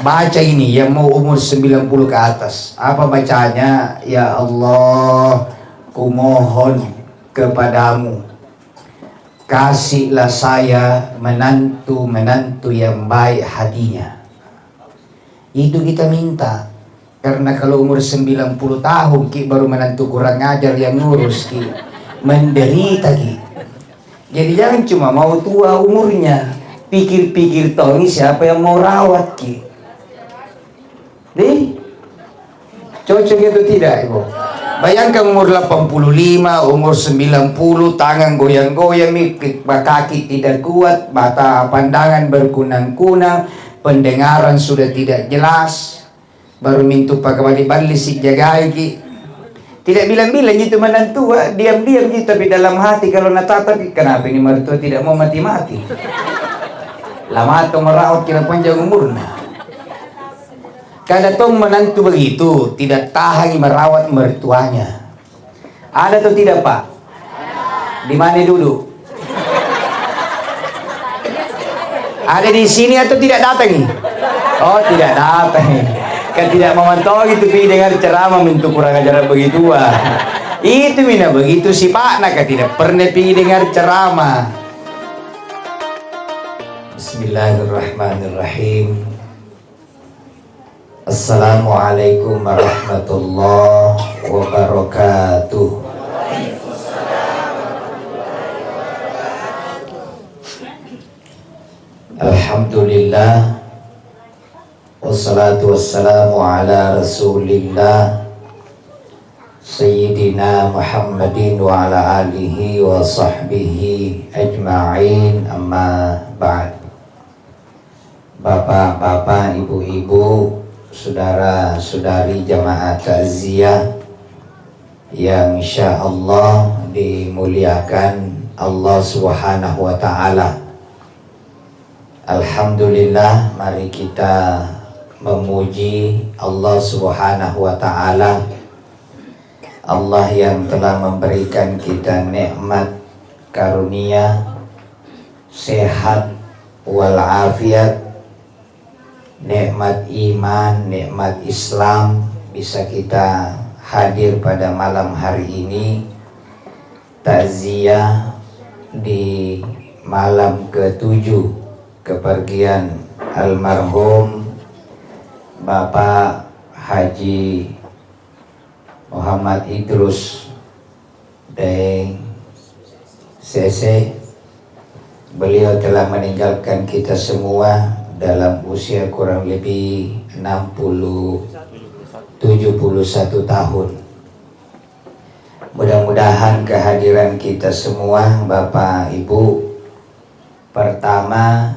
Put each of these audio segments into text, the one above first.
baca ini yang mau umur 90 ke atas. Apa bacanya? Ya Allah, kumohon kepadamu, kasihlah saya menantu yang baik hatinya. Itu kita minta. Karena kalau umur 90 tahun ki baru menantu kurang ajar yang ngurus ki, menderita ki. Jadi jangan cuma mau tua umurnya, pikir-pikir toh ini siapa yang mau rawat ki. Nih, cocok itu tidak ibu? Bayangkan umur 85, umur 90, tangan goyang-goyang, kaki tidak kuat, mata pandangan berkunang-kunang, pendengaran sudah tidak jelas, baru minta pakai balik si jagai ki. Tidak bilang-bilang itu menantu, diam-diam gitu, tapi dalam hati kalau natatapi, kenapa ini mertua tidak mau mati-mati? Lama atau merawat kira panjang umurnya. Kada tong menantu begitu, tidak tahan merawat mertuanya. Ada atau tidak Pak? Di mana duduk? Ada di sini atau tidak datang? Oh tidak datang. Kan tidak memantau gitu, pi dengar ceramah minta kurang ajar begitu. Itu mina begitu si Pak, nak tidak pernah pi dengar ceramah. Bismillahirrahmanirrahim. Assalamualaikum warahmatullahi wabarakatuh. Alhamdulillah, wassalatu wassalamu ala rasulillah Sayyidina Muhammadin wa ala alihi wa sahbihi ajma'in, amma ba'd. Bapak-bapak, ibu-ibu, saudara-saudari jamaah takziah yang insyaallah dimuliakan Allah Subhanahu wa taala. Alhamdulillah, mari kita memuji Allah Subhanahu wa taala. Allah yang telah memberikan kita nikmat karunia sehat walafiat, nikmat iman, nikmat Islam, bisa kita hadir pada malam hari ini takziah di malam ke-7 kepergian almarhum Bapak Haji Muhammad Idrus dan CC. Beliau telah meninggalkan kita semua dalam usia kurang lebih 71 tahun. Mudah-mudahan kehadiran kita semua Bapak Ibu pertama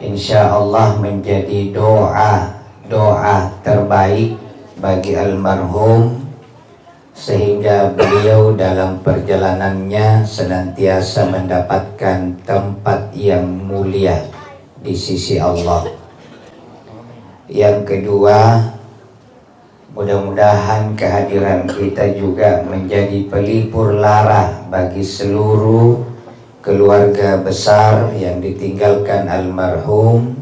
insya Allah menjadi doa terbaik bagi almarhum, sehingga beliau dalam perjalanannya senantiasa mendapatkan tempat yang mulia di sisi Allah. Yang kedua, mudah-mudahan kehadiran kita juga menjadi pelipur lara bagi seluruh keluarga besar yang ditinggalkan almarhum.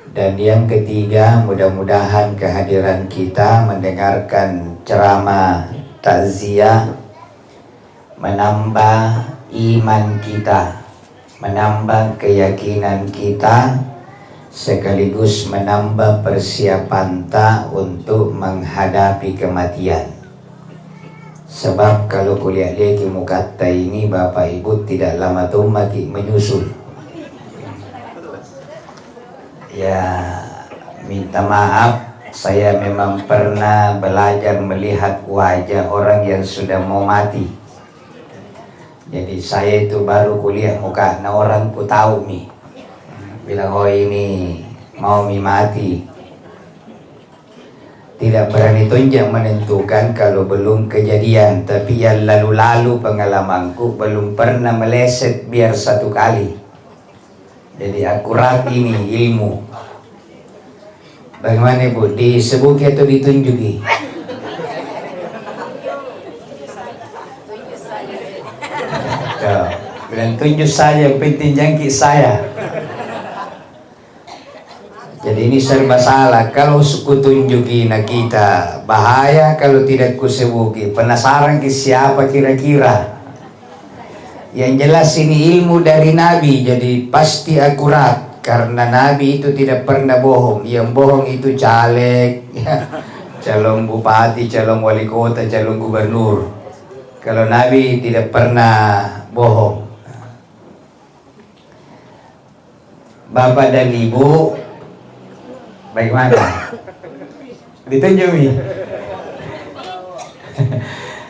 Dan yang ketiga, mudah-mudahan kehadiran kita mendengarkan ceramah takziah menambah iman kita, menambah keyakinan kita, sekaligus menambah persiapan kita untuk menghadapi kematian. Sebab kalau kuliah lagi mukata ini Bapak Ibu tidak lama tuh makin menyusul. Ya, minta maaf, saya memang pernah belajar melihat wajah orang yang sudah mau mati. Jadi saya itu baru kuliah muka na orang ku tahu mi, bilang oh ini mau mi mati. Tidak berani tunjuk menentukan kalau belum kejadian, tapi yang lalu-lalu pengalamanku belum pernah meleset biar satu kali. Jadi akurat ini ilmu. Bagaimana Bu, disebut atau ditunjuki? Bilang tunjuk saja, penting jangkit saya. Jadi Jadi ini serba salah. Kalau suku tunjuki na kita bahaya, kalau tidak kusebuki. Penasaran ke siapa kira-kira? Yang jelas ini ilmu dari Nabi, jadi pasti akurat. Karena Nabi itu tidak pernah bohong. Yang bohong itu caleg, calon bupati, calon wali kota, calon gubernur. Kalau Nabi tidak pernah bohong. Bapak dan Ibu, bagaimana? Ditunjuki.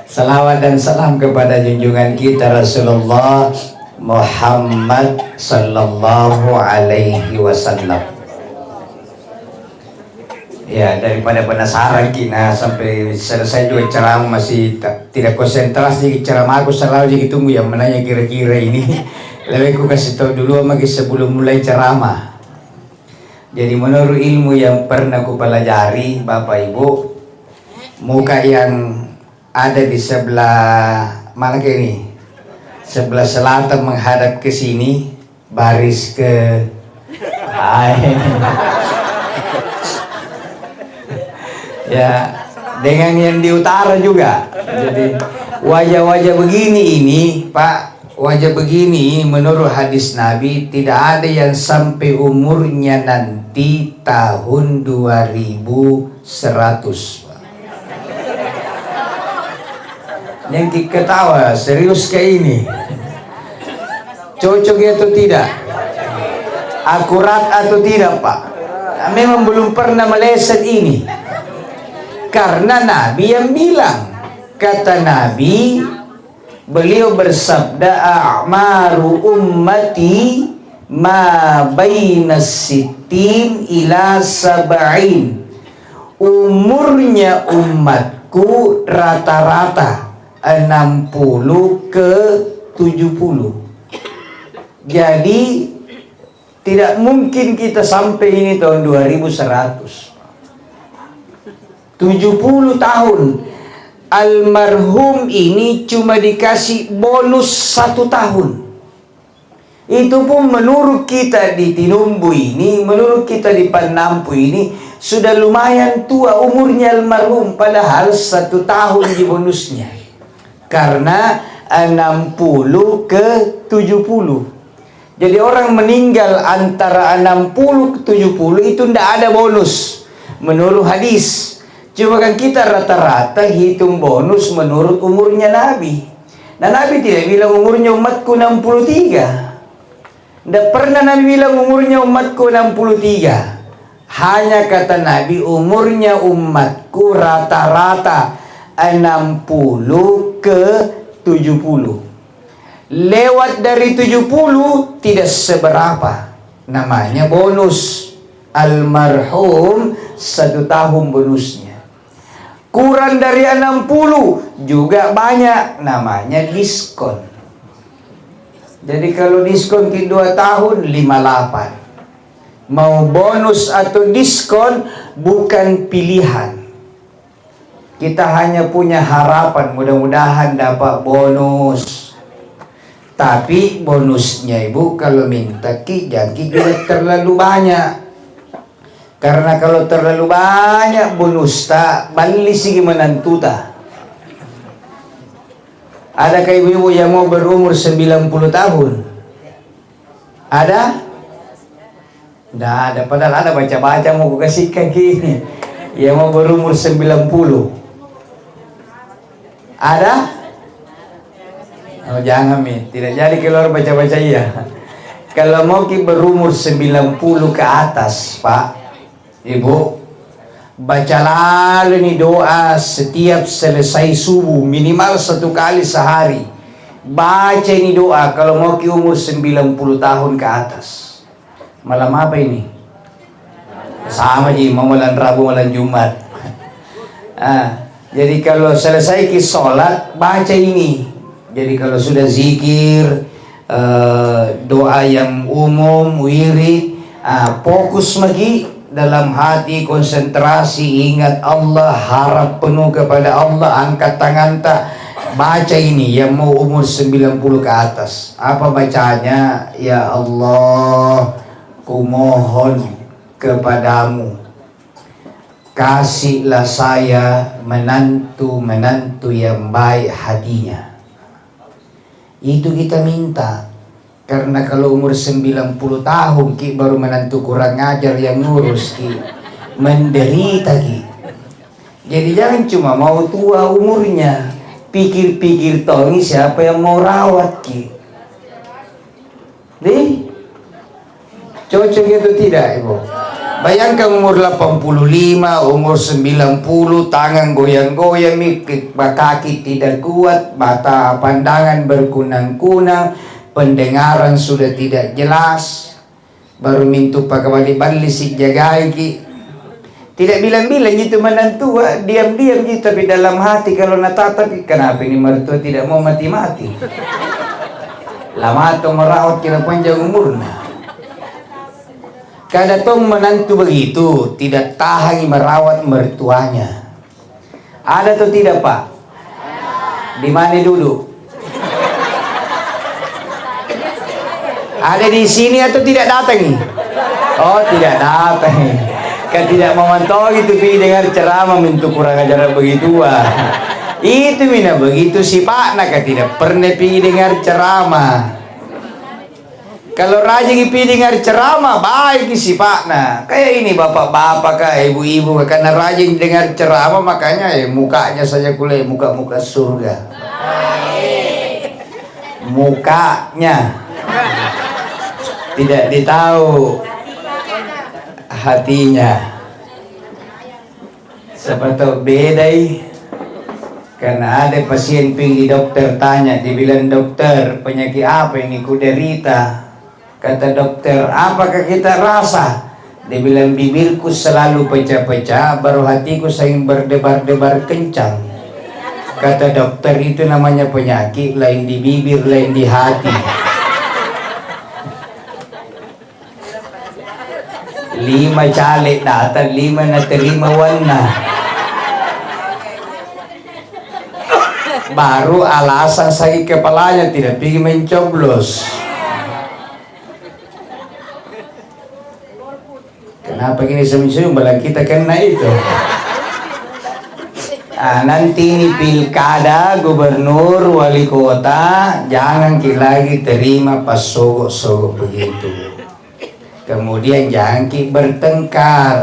Salawat dan salam kepada junjungan kita Rasulullah Muhammad sallallahu alaihi wasallam. Ya, daripada penasaran kita sampai selesai juga ceramah masih tidak konsentrasi ceramah, aku selalu jadi tunggu yang menanya kira-kira ini. Lebih aku kasih tahu dulu lagi sebelum mulai ceramah. Jadi menurut ilmu yang pernah aku pelajari, Bapak Ibu, muka yang ada di sebelah mana ke ini? Sebelah selatan menghadap ke sini, baris ke ya, dengan yang di utara juga. Jadi wajah-wajah begini ini, Pak, wajah begini menurut hadis Nabi tidak ada yang sampai umurnya nanti tahun 2100. Yang ketawa serius kayak ini, cocok atau tidak, akurat atau tidak, Pak? Memang belum pernah meleset ini, karena Nabi yang bilang. Kata Nabi, beliau bersabda, a'maru ummati ma baina sittin ila sab'in. Umurnya umatku rata-rata 60 ke 70. Jadi tidak mungkin kita sampai ini tahun 2100. 70 tahun. Almarhum ini cuma dikasih bonus 1 tahun. Itu pun menurut kita di Tinumbu ini, menurut kita di Panampu ini, sudah lumayan tua umurnya almarhum. Padahal 1 tahun di bonusnya. Karena 60 ke 70. Jadi orang meninggal antara 60 ke 70 itu tidak ada bonus. Menurut hadis. Cuma kan kita rata-rata hitung bonus menurut umurnya Nabi. Nah, Nabi tidak bilang umurnya umatku 63. Tidak pernah Nabi bilang umurnya umatku 63. Hanya kata Nabi umurnya umatku rata-rata 60 ke 70. Lewat dari 70 tidak seberapa. Namanya bonus. Almarhum 1 tahun bonusnya. Kurang dari 60 juga banyak, namanya diskon. Jadi kalau diskon ke 2 tahun 58. Mau bonus atau diskon bukan pilihan. Kita hanya punya harapan mudah-mudahan dapat bonus. Tapi bonusnya Ibu kalau minta jangan juga terlalu banyak. Karena kalau terlalu banyak bonus tak balik sigi menantuta. Adakah ibu-ibu yang mau berumur 90 tahun? Ada? Tidak ada. Padahal ada baca-baca mau kasihkan gini. Yang mau berumur 90. Ada? Oh jangan tidak jadi keluar baca-baca iya. Kalau mau berumur 90 ke atas, Pak, Ibu, baca lalu nih doa setiap selesai subuh minimal 1 kali sehari. Baca ini doa kalau mau ke umur 90 tahun ke atas. Malam apa ini? Sama ji, malam Rabu, malam Jumat. Jadi kalau selesai ke sholat baca ini. Jadi kalau sudah zikir, doa yang umum, wirid, fokus lagi. Dalam hati konsentrasi, ingat Allah, harap penuh kepada Allah, angkat tangan tak, baca ini yang mau umur 90 ke atas. Apa bacanya? Ya Allah, kumohon kepadamu, kasihlah saya menantu-menantu yang baik hatinya. Itu kita minta. Karena kalau umur 90 tahun Ki baru menantu kurang ajar yang ngurus Ki, menderita Ki. Jadi jangan cuma mau tua umurnya, pikir-pikir toh ini siapa yang mau rawat Ki. Nih, cocok itu tidak Ibu? Bayangkan umur 85, umur 90, tangan goyang-goyang, kaki tidak kuat, mata pandangan berkunang-kunang, pendengaran sudah tidak jelas, baru minta pakai balik si jagai Ki. Tidak bilang-bilang gitu menantu, diam-diam gitu, tapi dalam hati kalau natatapi, kenapa ini mertua tidak mau mati-mati? Lama atau merawat kira panjang umurnya. Kada tong menantu begitu, tidak tahan merawat mertuanya. Ada atau tidak Pak? Di mana dulu? Ada di sini atau tidak datang? Oh, tidak datang. Kan tidak memantau gitu pi dengar ceramah mintu kurang ajar begitu itu mina begitu si Pak nak tidak pernah pi dengar ceramah. Kalau rajin pi dengar ceramah baik si Pak nah kayak ini bapak-bapak kayak ibu-ibu karena rajin dengar ceramah makanya mukanya saja kulai muka-muka surga. Mukanya tidak ditahu hatinya. Seperti beda karena ada pasien pergi dokter tanya, dibilang dokter penyakit apa ini ku derita. Kata dokter apakah kita rasa? Dibilang bibirku selalu pecah-pecah, baru hatiku sering berdebar-debar kencang. Kata dokter itu namanya penyakit, lain di bibir lain di hati. 5 caleg datang, 5 na terima warna. Baru alasan sakit kepalanya tidak pergi mencoblos. Kenapa gini senyum-senyum balang kita kena itu? Nanti ini pilkada, gubernur, wali kota, jangan kita lagi terima pas sogok-sogok begitu. Kemudian jangan kita bertengkar.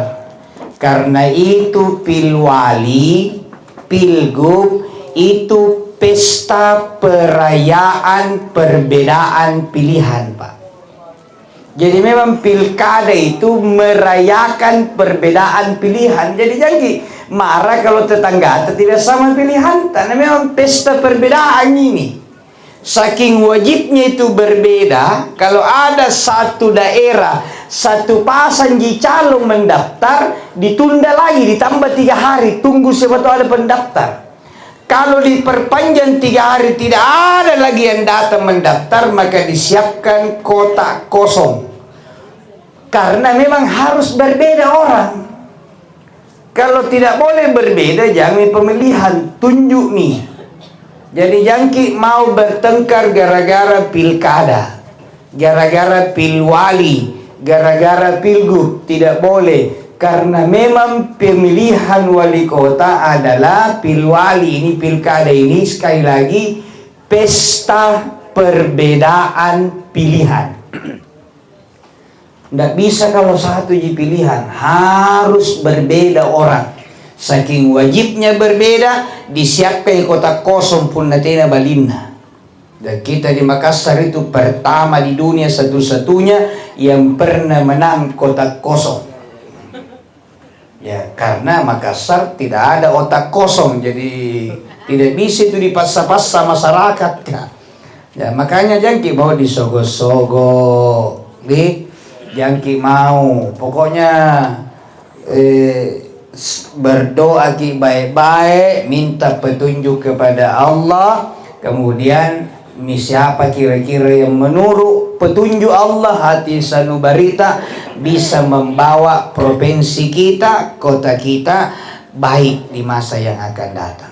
Karena itu pilwali, pilgub, itu pesta perayaan perbedaan pilihan Pak. Jadi memang pilkada itu merayakan perbedaan pilihan. Jadi jangan marah kalau tetangga tidak sama pilihan. Karena memang pesta perbedaan ini. Saking wajibnya itu berbeda. Kalau ada satu daerah, satu pasang calon mendaftar, ditunda lagi, ditambah 3 hari, tunggu siapa tahu ada pendaftar. Kalau diperpanjang 3 hari tidak ada lagi yang datang mendaftar, maka disiapkan kotak kosong. Karena memang harus berbeda orang. Kalau tidak boleh berbeda, jangan pemilihan, tunjuk nih. Jadi jangki mau bertengkar gara-gara pilkada, gara-gara pilwali, gara-gara pilgub, tidak boleh. Karena memang pemilihan wali kota adalah pilwali ini, pilkada ini sekali lagi pesta perbedaan pilihan. Tidak bisa kalau satu pilihan, harus berbeda orang. Saking wajibnya berbeda, disiapkan kotak kosong pun natena balinna. Dan kita di Makassar itu pertama di dunia satu-satunya yang pernah menang kotak kosong. Ya, karena Makassar tidak ada otak kosong, jadi tidak bisa itu dipaksa-paksa masyarakat. Ya, makanya jangki mau disogok-sogok, jangki mau, pokoknya berdoa ki baik-baik, minta petunjuk kepada Allah. Kemudian siapa kira-kira yang menurut petunjuk Allah, hati sanubarita bisa membawa provinsi kita, kota kita baik di masa yang akan datang.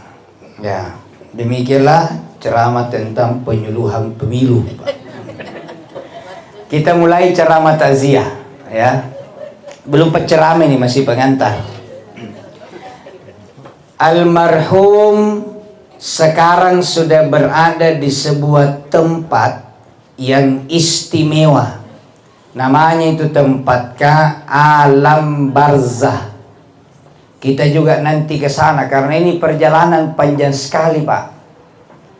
Ya, demikianlah ceramah tentang penyuluhan pemilu. Kita mulai ceramah takziah, ya. Belum penceramah ini, masih pengantar. Almarhum sekarang sudah berada di sebuah tempat yang istimewa. Namanya itu tempat alam barzah. Kita juga nanti ke sana karena ini perjalanan panjang sekali, Pak.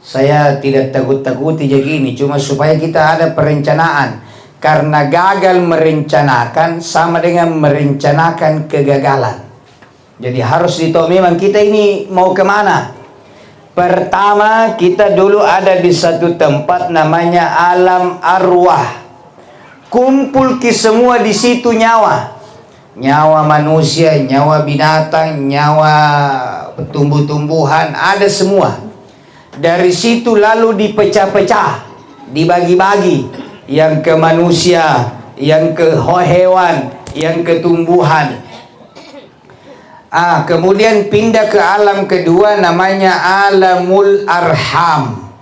Saya tidak takut-takuti jadi gini, cuma supaya kita ada perencanaan. Karena gagal merencanakan sama dengan merencanakan kegagalan. Jadi harus ditahu memang kita ini mau kemana. Pertama, kita dulu ada di satu tempat namanya alam arwah. Kumpul ke semua di situ nyawa. Nyawa manusia, nyawa binatang, nyawa tumbuh-tumbuhan, ada semua. Dari situ lalu dipecah-pecah, dibagi-bagi, yang ke manusia, yang ke hewan, yang ke tumbuhan. Kemudian pindah ke alam kedua namanya alamul arham,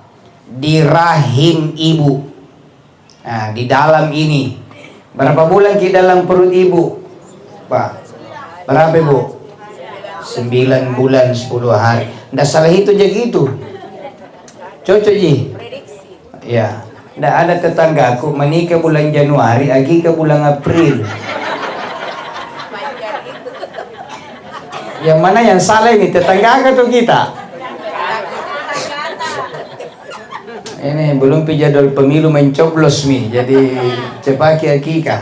di rahim ibu. Di dalam ini berapa bulan di dalam perut ibu, Pak? Berapa, Bu? 9 bulan 10 hari. Nggak salah itu aja gitu. Cocok Ji? Ya. Nggak ada tetanggaku menikah bulan Januari, lagi ke bulan April. Yang mana yang salah ini, tetangga atau kita? Ini belum jadwal pemilu mencoblos nih, jadi cepat akikah.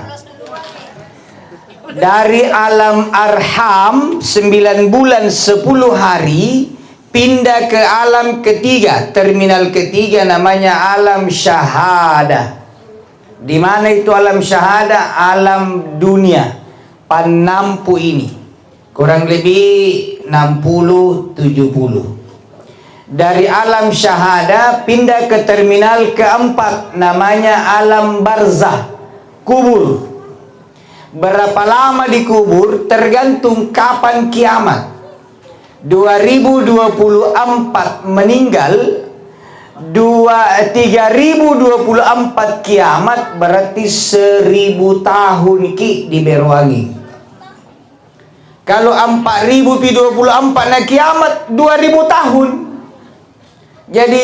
Dari alam arham 9 bulan 10 hari pindah ke alam ketiga, terminal ketiga namanya alam syahada. Di mana itu alam syahada? Alam dunia panampu ini. Kurang lebih 60-70. Dari alam syahada pindah ke terminal keempat namanya alam barzah, kubur. Berapa lama di kubur tergantung kapan kiamat. 2024 meninggal, 3024 kiamat, berarti 1000 tahun ki di Berwangi. Kalau 4024 na kiamat 2000 tahun. Jadi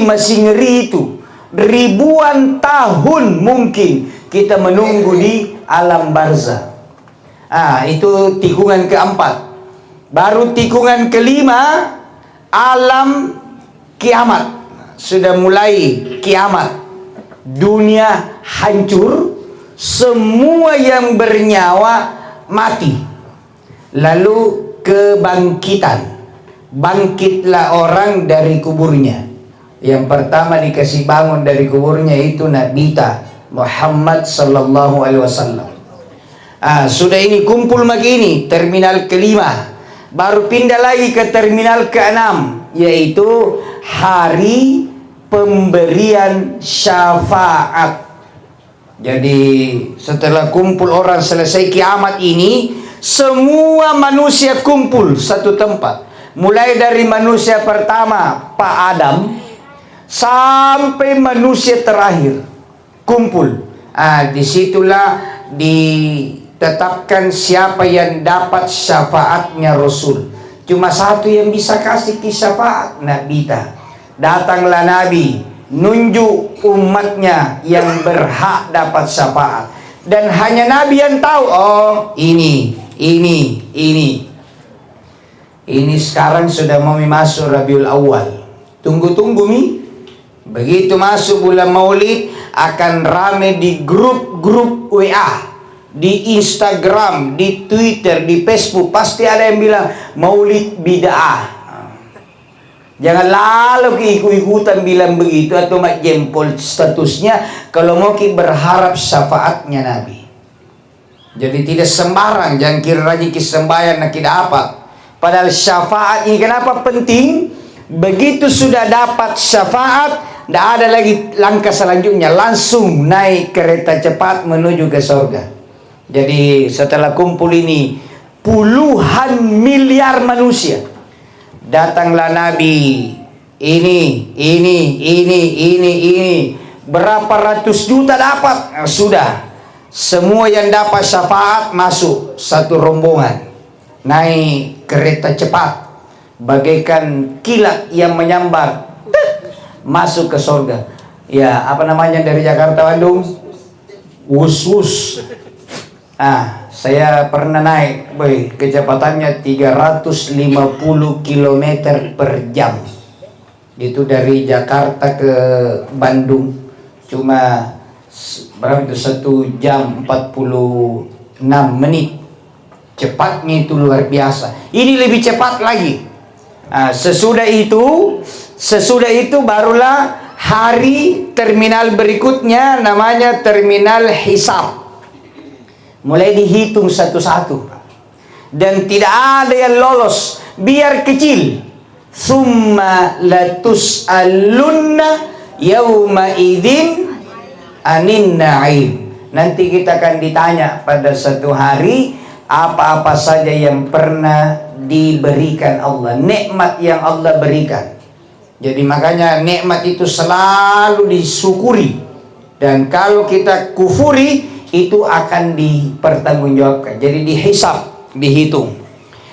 masih ngeri itu. Ribuan tahun mungkin kita menunggu di alam barzah. Itu tikungan keempat. Baru tikungan kelima, alam kiamat. Sudah mulai kiamat. Dunia hancur, semua yang bernyawa mati. Lalu kebangkitan. Bangkitlah orang dari kuburnya. Yang pertama dikasih bangun dari kuburnya itu Nabi Muhammad sallallahu alaihi wasallam. Sudah ini kumpul begini, terminal kelima. Baru pindah lagi ke terminal keenam, yaitu hari pemberian syafaat. Jadi setelah kumpul orang selesai kiamat ini, semua manusia kumpul satu tempat. Mulai dari manusia pertama, Pak Adam, sampai manusia terakhir kumpul. Disitulah ditetapkan siapa yang dapat syafaatnya Rasul. Cuma satu yang bisa kasih syafaat, Nabi. Datanglah Nabi, nunjuk umatnya yang berhak dapat syafaat. Dan hanya Nabi yang tahu, ini. Ini sekarang sudah mau masuk Rabiul Awal. Tunggu-tunggu nih. Begitu masuk bulan Maulid, akan rame di grup-grup WA, di Instagram, di Twitter, di Facebook. Pasti ada yang bilang Maulid bid'ah. Jangan lalu ikut-ikutan bilang begitu atau mak jempol statusnya kalau mau berharap syafaatnya Nabi. Jadi tidak sembarang, jangan kira rajin sembahyang nak tidak apa. Padahal syafaat ini kenapa penting? Begitu sudah dapat syafaat, tidak ada lagi langkah selanjutnya, langsung naik kereta cepat menuju ke surga. Jadi setelah kumpul ini puluhan miliar manusia, datanglah Nabi. Ini berapa ratus juta dapat? Sudah Semua yang dapat syafaat masuk satu rombongan, naik kereta cepat bagaikan kilat yang menyambar, masuk ke surga. Ya, apa namanya dari Jakarta Bandung? Wus-wus. Saya pernah naik, boy, kecepatannya 350 km per jam. Itu dari Jakarta ke Bandung. Cuma berapa itu? 1 jam 46 menit. Cepatnya itu luar biasa. Ini lebih cepat lagi. Sesudah itu barulah hari terminal berikutnya, namanya terminal hisab. Mulai dihitung satu-satu, dan tidak ada yang lolos, biar kecil. Summa latus'alunna yawma idzin anin na'im. Nanti kita akan ditanya pada satu hari apa-apa saja yang pernah diberikan Allah, nikmat yang Allah berikan. Jadi makanya nikmat itu selalu disyukuri, dan kalau kita kufuri itu akan dipertanggungjawabkan. Jadi dihisab, dihitung.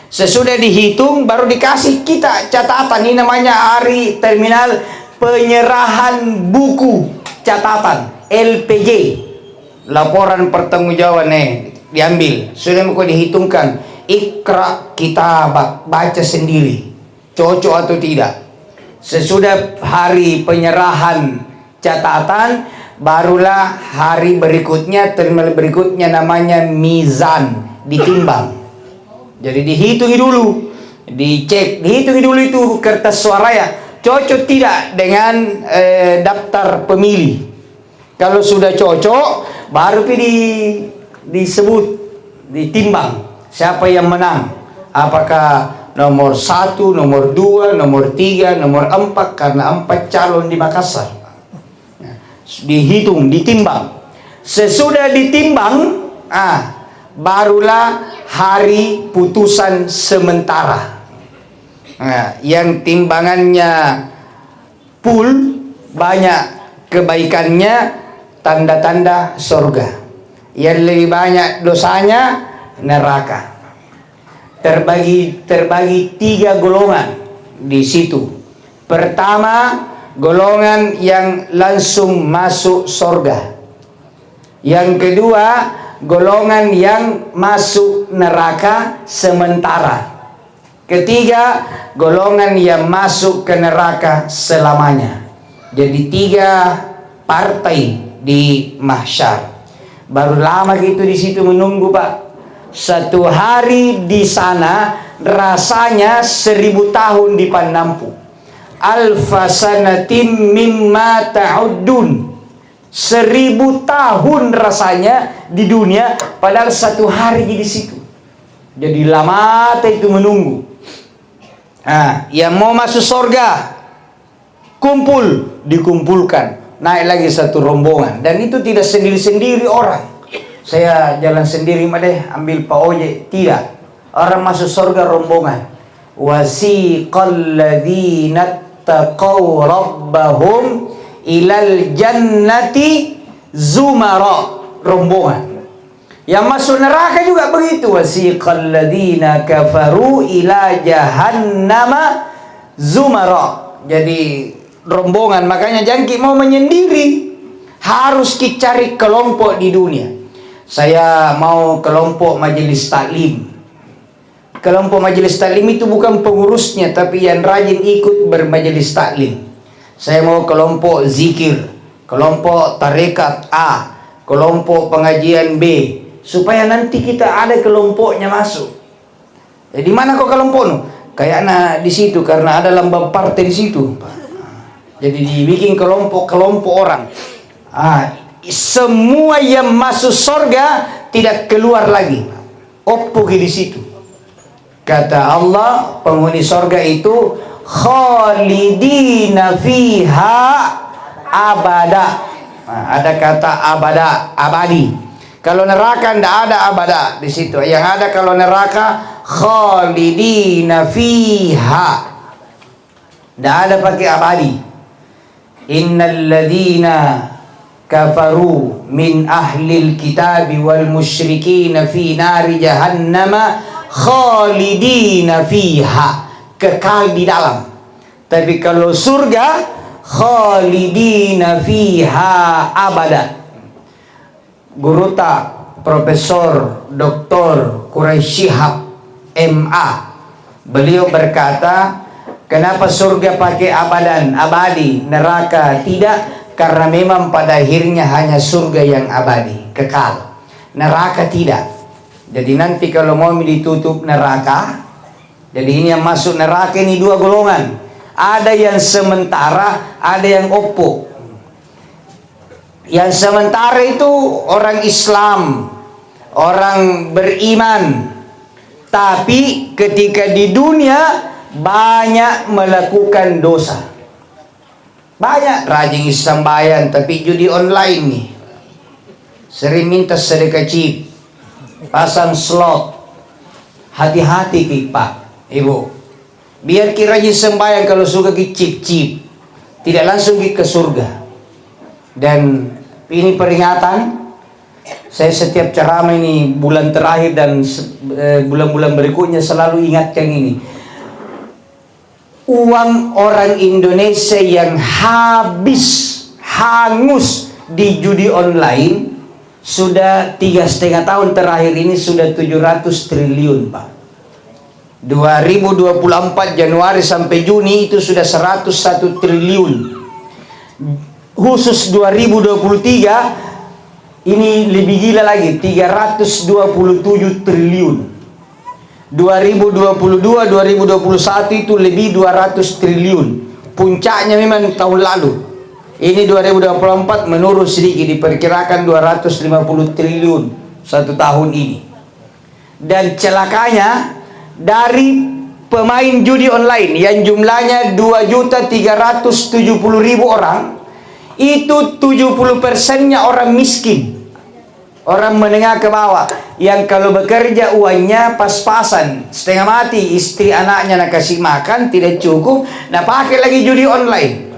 Sesudah dihitung baru dikasih kita catatan. Ini namanya hari terminal penyerahan buku catatan, LPJ, laporan pertanggungjawaban, diambil. Sudah mau dihitungkan, ikra kitabak, baca sendiri, cocok atau tidak. Sesudah hari penyerahan catatan, barulah hari berikutnya, terminal berikutnya, namanya mizan, ditimbang. Jadi dihitung dulu, dicek, dihitung dulu itu kertas suara ya, cocok tidak dengan daftar pemilih. Kalau sudah cocok, baru disebut, ditimbang siapa yang menang. Apakah nomor 1, nomor 2, nomor 3, nomor 4, karena 4 calon di Makassar. Dihitung, ditimbang. Sesudah ditimbang, barulah hari putusan sementara. Yang timbangannya full, banyak kebaikannya, tanda-tanda surga. Yang lebih banyak dosanya, neraka. Terbagi 3 golongan di situ. Pertama, golongan yang langsung masuk surga. Yang kedua, golongan yang masuk neraka sementara. Ketiga, golongan yang masuk ke neraka selamanya. Jadi 3 partai di mahsyar. Baru lama gitu di situ menunggu, Pak. 1 hari di sana rasanya 1000 tahun di Panampu. Alfa sanatim mimma ta'uddun. 1000 tahun rasanya di dunia, padahal 1 hari di situ. Jadi lama itu menunggu. Yang mau masuk surga, kumpul, dikumpulkan, naik lagi 1 rombongan. Dan itu tidak sendiri-sendiri orang. Saya jalan sendiri ambil Pak Oje, tidak. Orang masuk surga rombongan. Wasiqal ladzina taqaw rabbahum ilal jannati zumara, rombongan. Yang masuk neraka juga begitu. Wasiqal ladzina kafaru ila jahannama zumara. Jadi rombongan. Makanya jangan mau menyendiri, harus cari kelompok di dunia. Saya mau kelompok majelis taklim. Kelompok majelis taklim itu bukan pengurusnya, tapi yang rajin ikut bermajelis taklim. Saya mau kelompok zikir, kelompok tarekat A, kelompok pengajian B, supaya nanti kita ada kelompoknya masuk. Di mana kok kelompok? Kayaknya di situ, karena ada lambang partai di situ. Jadi dibikin kelompok-kelompok orang. Semua yang masuk surga tidak keluar lagi. Oppo di situ. Kata Allah, penghuni surga itu khalidina fiha abada. Ada kata abada, abadi. Kalau neraka tidak ada abada di situ. Yang ada kalau neraka khalidina fiha. Tidak ada pakai abadi. Innal ladina kafaru min ahlil kitabi wal musyrikin fi nari jahannama khalidina fiha, kekal di dalam. Tapi kalau surga khalidina fiha abada. Guru tak Profesor Dr. Quraisy Shihab MA, beliau berkata, kenapa surga pakai abadan, abadi, neraka tidak? Karena memang pada akhirnya hanya surga yang abadi, kekal. Neraka tidak. Jadi nanti kalau mau ditutup neraka, jadi ini yang masuk neraka ini dua golongan. Ada yang sementara, ada yang oppo. Yang sementara itu orang Islam, orang beriman, tapi ketika di dunia banyak melakukan dosa. Banyak rajin sembahyang tapi judi online nih. Sering minta sedekah chip, pasang slot. Hati-hati Pak, Ibu. Biar rajin sembahyang kalau suka chip-chip, tidak langsung ke surga. Dan ini peringatan. Saya setiap ceramah ini bulan terakhir dan bulan-bulan berikutnya selalu ingatkan ini. Uang orang Indonesia yang hangus di judi online sudah 3,5 tahun terakhir ini sudah 700 triliun Pak. 2024 Januari sampai Juni itu sudah 101 triliun. Khusus 2023 ini lebih gila lagi, 327 triliun. 2022, 2021 itu lebih 200 triliun. Puncaknya memang tahun lalu. Ini 2024 menurun sedikit, diperkirakan 250 triliun satu tahun ini. Dan celakanya dari pemain judi online yang jumlahnya 2.370.000 orang, itu 70%-nya orang miskin, orang menengah ke bawah, yang kalau bekerja uangnya pas-pasan, setengah mati, istri anaknya nak kasih makan tidak cukup, nak pakai lagi judi online.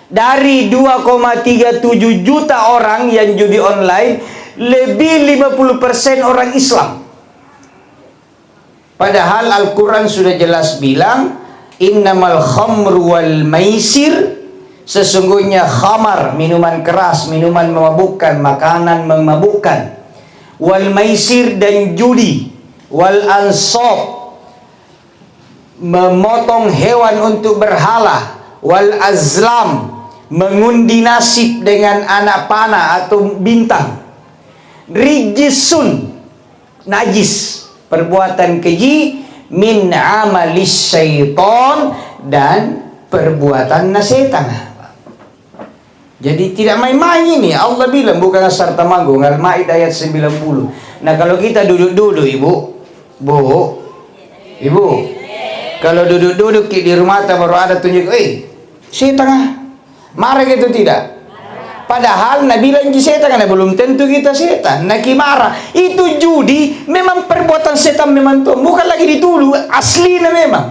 Dari 2,37 juta orang yang judi online, lebih 50% orang Islam. Padahal Al-Quran sudah jelas bilang, innamal khamru wal maisir, sesungguhnya khamar, minuman keras, minuman memabukkan, makanan memabukkan, wal maisir dan judi, wal ansab, memotong hewan untuk berhala, wal azlam, mengundi nasib dengan anak panah atau bintang, rijisun, najis, perbuatan keji, min amalis syaitan, dan perbuatan setan. Jadi tidak main-main ini. Allah bilang bukan asar tamagung, Al-Maidah ayat 90. Nah kalau kita duduk-duduk Ibu, kalau duduk-duduk di rumah baru ada tunjuk, setan marah gitu tidak? Padahal Nabi bilang setan, karena belum tentu kita setan. Naki marah. Itu judi memang perbuatan setan memang tuh. Bukan lagi dituduh, aslinya memang.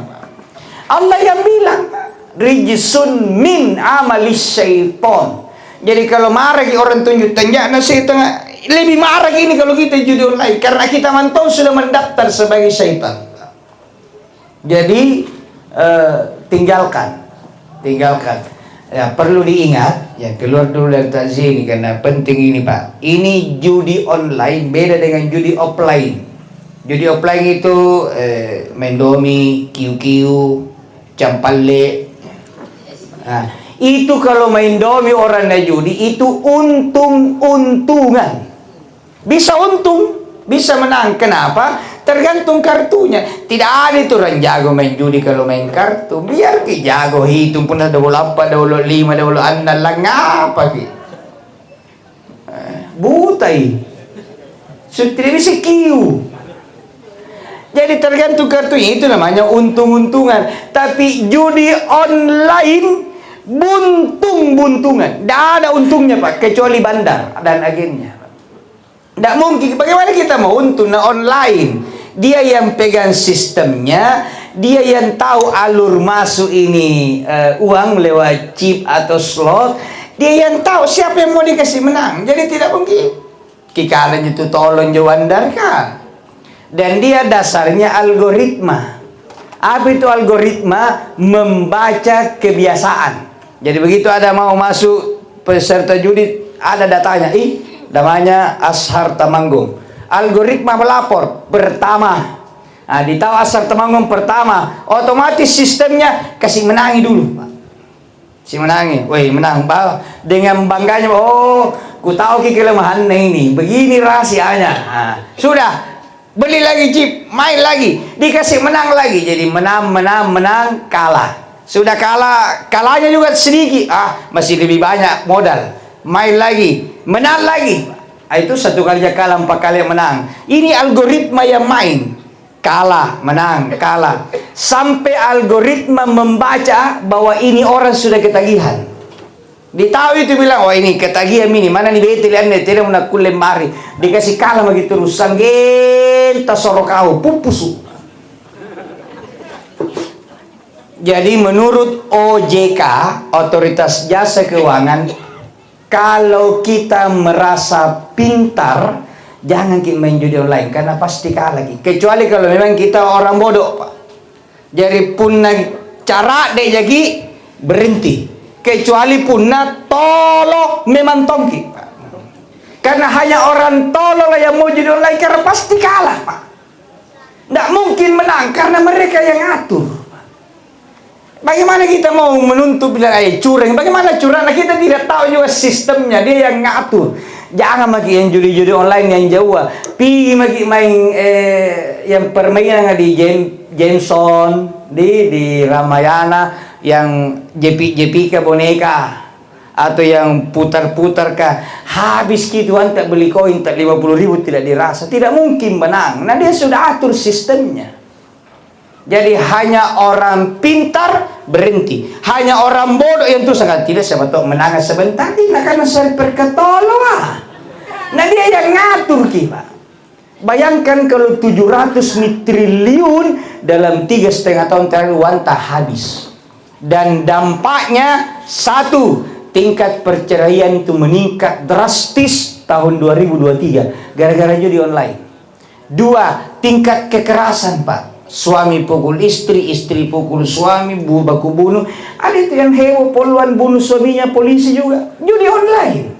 Allah yang bilang, rijisun min amalis syaiton. Jadi kalau marah orang tunjuk tanya setan, lebih marah ini kalau kita judi online, karena kita mantau sudah mendaftar sebagai syaitan. Jadi tinggalkan. Ya, perlu diingat, ya keluar dulu dari takziah ini karena penting ini Pak. Ini judi online beda dengan judi offline. Judi offline itu main domi, kiu-kiu, campalle. Nah, itu kalau main domi orang judi itu untung-untungan. Bisa untung, bisa menang. Kenapa? Tergantung kartunya. Tidak ada itu orang jago main judi kalau main kartu. Biar ke jago hitung pun ada 24, 25, 26 lang apa ki? Butai. Sudah bisa kiu. Jadi tergantung kartunya, itu namanya untung-untungan. Tapi judi online buntung-buntungan. Tidak ada untungnya Pak, kecuali bandar dan agennya. Tidak mungkin. Bagaimana kita mau untung na online? Dia yang pegang sistemnya, dia yang tahu alur masuk ini uang lewat chip atau slot. Dia yang tahu siapa yang mau dikasih menang. Jadi tidak mungkin kikalan itu tolong jawandarka. Dan dia dasarnya algoritma. Apa itu algoritma? Membaca kebiasaan. Jadi begitu ada mau masuk peserta judi, ada datanya. Namanya Ashar Temanggung. Algoritma melapor pertama. Nah, ditahu Ashar Temanggung pertama, otomatis sistemnya kasih menangi dulu, Pak. Si menangi, woi menang, Pak. Dengan bangganya, oh, ku tahu kelemahan ini. Begini rahasianya. Nah, sudah, beli lagi chip, main lagi, dikasih menang lagi. Jadi menang, kalah. Sudah kalah, kalahnya juga sedikit. Masih lebih banyak modal. Main lagi, menang lagi. Itu satu kali kalah, 4 kali menang. Ini algoritma yang main. Kalah, menang, kalah. Sampai algoritma membaca bahwa ini orang sudah ketagihan. Ditahu itu bilang, oh ini ketagihan ini. Mana nih bete lihat nih, tidak nak kulem mari. Dikasih kalah begitu terus. Sanggen tasorokau pupusu. Jadi menurut OJK, Otoritas Jasa Keuangan, kalau kita merasa pintar, jangan kita main judi online, karena pasti kalah lagi. Kecuali kalau memang kita orang bodoh, Pak. Jadi punna cara dek jadi berhenti. Kecuali punna tolong memang tongki, Pak. Karena hanya orang tolong lah yang mau judi online, karena pasti kalah, Pak. Tidak mungkin menang karena mereka yang ngatur. Bagaimana kita mau menuntut bilang curang? Bagaimana curang? Nah, kita tidak tahu juga sistemnya, dia yang ngatur. Jangan lagi yang judi-judi online yang jauh. Pi lagi main yang permainan di Jenson di Ramayana yang JP ke boneka atau yang putar-putar kah. Habis gituan tak beli koin tak 50.000 tidak dirasa. Tidak mungkin menang. Nah, dia sudah atur sistemnya. Jadi hanya orang pintar berhenti. Hanya orang bodoh yang tuh sangat tidak sebetulnya menang sebentar. Tidak karena saya perketolong. Nah, dia yang ngatur kita. Bayangkan kalau 700 triliun dalam 3,5 tahun terakhir uang tak habis. Dan dampaknya satu, tingkat perceraian itu meningkat drastis tahun 2023 gara-gara judi online. Dua, tingkat kekerasan, Pak. Suami pukul istri, istri pukul suami, baku bunuh. Ada itu yang heboh, poluan bunuh suaminya, polisi juga. Judi online.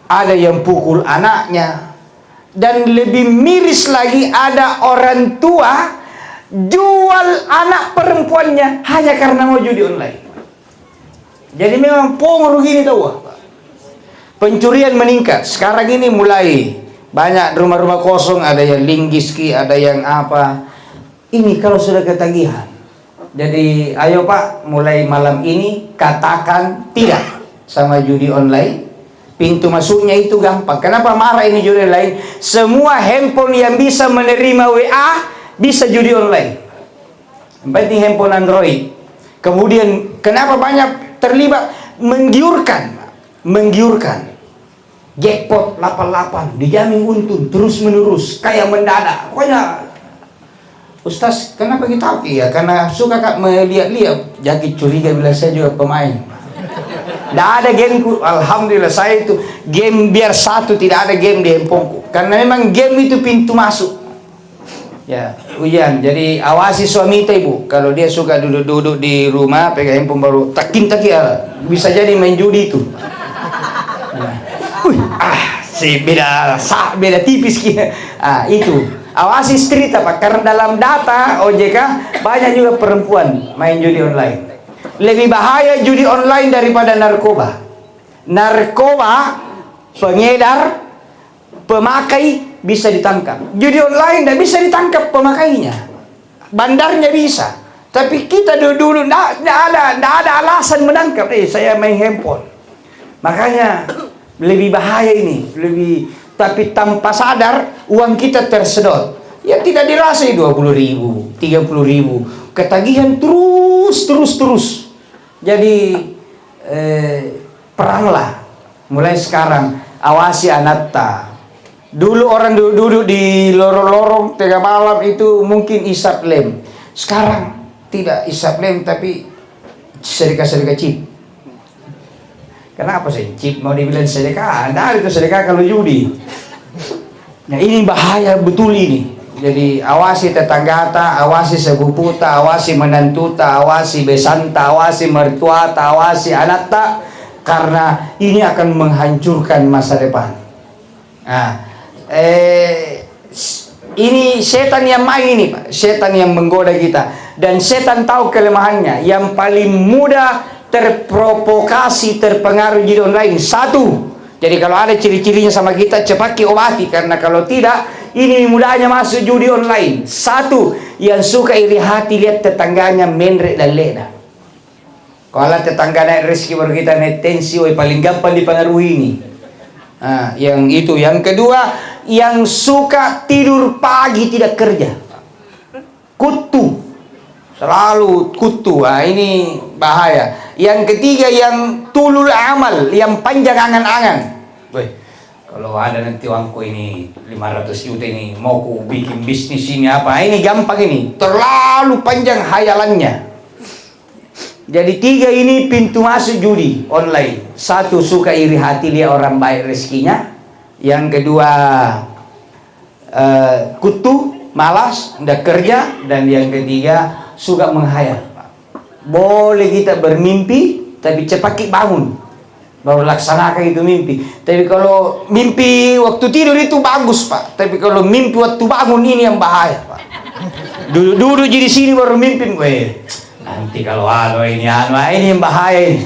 Ada yang pukul anaknya. Dan lebih miris lagi, ada orang tua jual anak perempuannya hanya karena mau judi online. Jadi memang pengaruh gini tahu. Pencurian meningkat. Sekarang ini mulai banyak rumah-rumah kosong, ada yang linggiski, ada yang apa. Ini kalau sudah ketagihan. Jadi ayo Pak, mulai malam ini katakan tidak sama judi online. Pintu masuknya itu gampang. Kenapa marah ini judi online? Semua handphone yang bisa menerima WA bisa judi online. Yang penting handphone Android. Kemudian kenapa banyak terlibat? Menggiurkan. Jackpot 88 dijamin untung terus menerus kayak mendadak. Pokoknya Ustaz, kenapa kita ya? Karena suka Kak melihat-lihat. Jadi curiga bila saya juga pemain. Tidak ada gameku. Alhamdulillah saya itu game biar satu, tidak ada game di handphoneku. Karena memang game itu pintu masuk. Ya, ujian. Jadi awasi suami itu ibu. Kalau dia suka duduk-duduk di rumah pegang handphone baru takin-takin bisa jadi main judi itu. Beda tipis kita. Itu awasi street Pak, karena dalam data OJK banyak juga perempuan main judi online. Lebih bahaya judi online daripada narkoba. Narkoba pengedar, pemakai bisa ditangkap. Judi online tidak bisa ditangkap pemakainya. Bandarnya bisa. Tapi kita dulu tidak ada alasan menangkap. Saya main handphone. Makanya lebih bahaya ini, tapi tanpa sadar uang kita tersedot. Ya tidak dirasai 20.000, 30.000. Ketagihan terus. Jadi peranglah. Mulai sekarang awasi anatta. Dulu orang duduk di lorong-lorong tengah malam itu mungkin isap lem. Sekarang tidak isap lem tapi serika-serika chip. Kenapa sih chip mau dibilang sedekah? Nah itu sedekah kalau judi. Nah ini bahaya betul ini. Jadi awasi tetanggata, awasi sepuputa, awasi menantuta, awasi besanta, awasi mertuata, awasi anakta, karena ini akan menghancurkan masa depan. Nah, ini setan yang main ini, Pak. Setan yang menggoda kita, dan setan tahu kelemahannya. Yang paling mudah terprovokasi, terpengaruh judi online. Satu, jadi kalau ada ciri-cirinya sama kita, cepat obati, karena kalau tidak, ini mudahnya masuk judi online. Satu, yang suka iri hati lihat tetangganya menrek dan lena. Kalau tetangga naik rezeki baru kita naik tensi, paling gampang dipengaruhi ini. Nah, yang itu. Yang kedua, yang suka tidur pagi tidak kerja, kutu, selalu kutu. Nah, ini bahaya. Yang ketiga, yang tulul amal, yang panjang angan-angan. Kalau ada nanti uangku ini 500 juta ini, mau ku bikin bisnis ini apa, ini gampang ini, terlalu panjang hayalannya. Jadi tiga ini pintu masuk judi online. Satu, suka iri hati lihat orang baik rezekinya. Yang kedua, kutu, malas, tidak kerja. Dan yang ketiga, suka menghayal. Boleh kita bermimpi, tapi cepat bangun, baru laksanakan itu mimpi. Tapi kalau mimpi waktu tidur itu bagus, Pak. Tapi kalau mimpi waktu bangun, ini yang bahaya, Pak. Duduk jadi sini baru mimpi, gue. Nanti kalau ini yang bahaya ini.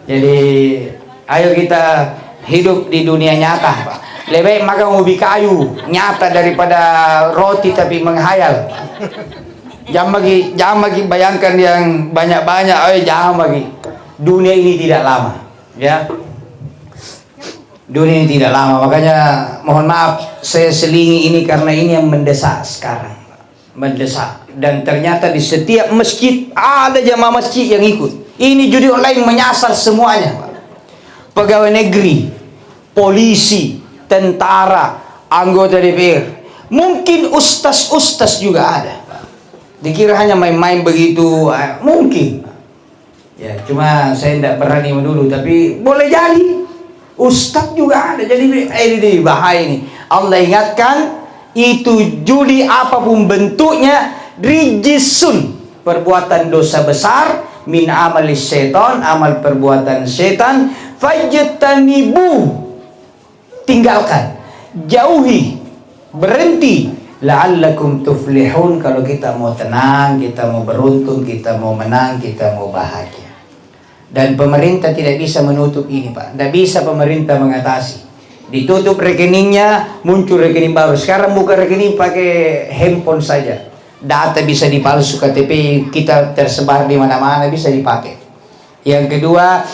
Jadi ayo kita hidup di dunia nyata, Pak. Lebih baik makan ubi kayu nyata daripada roti tapi menghayal. Jangan bagi bayangkan yang banyak-banyak. Jangan bagi. Dunia ini tidak lama, ya. Dunia ini tidak lama. Makanya mohon maaf saya selingi ini karena ini yang mendesak sekarang. Mendesak. Dan ternyata di setiap masjid ada jamaah masjid yang ikut. Ini judi online menyasar semuanya, Pak. Pegawai negeri, polisi, tentara, anggota DPR. Mungkin ustaz-ustaz juga ada, Pak. Dikira hanya main-main begitu, mungkin. Ya, cuma saya tidak berani dulu, tapi boleh jadi. Ustaz juga ada. Jadi ini bahaya ini. Allah ingatkan, itu judi apapun bentuknya, rijisun, perbuatan dosa besar, min amalis setan, amal perbuatan setan, fajtanibu, tinggalkan, jauhi, berhenti, la'allakum tuflihun. Kalau kita mau tenang, kita mau beruntung, kita mau menang, kita mau bahagia. Dan pemerintah tidak bisa menutup ini, Pak. Tidak bisa pemerintah mengatasi. Ditutup rekeningnya, muncul rekening baru. Sekarang buka rekening pakai handphone saja. Data bisa dipalsu, KTP kita tersebar di mana-mana, bisa dipakai. Yang kedua,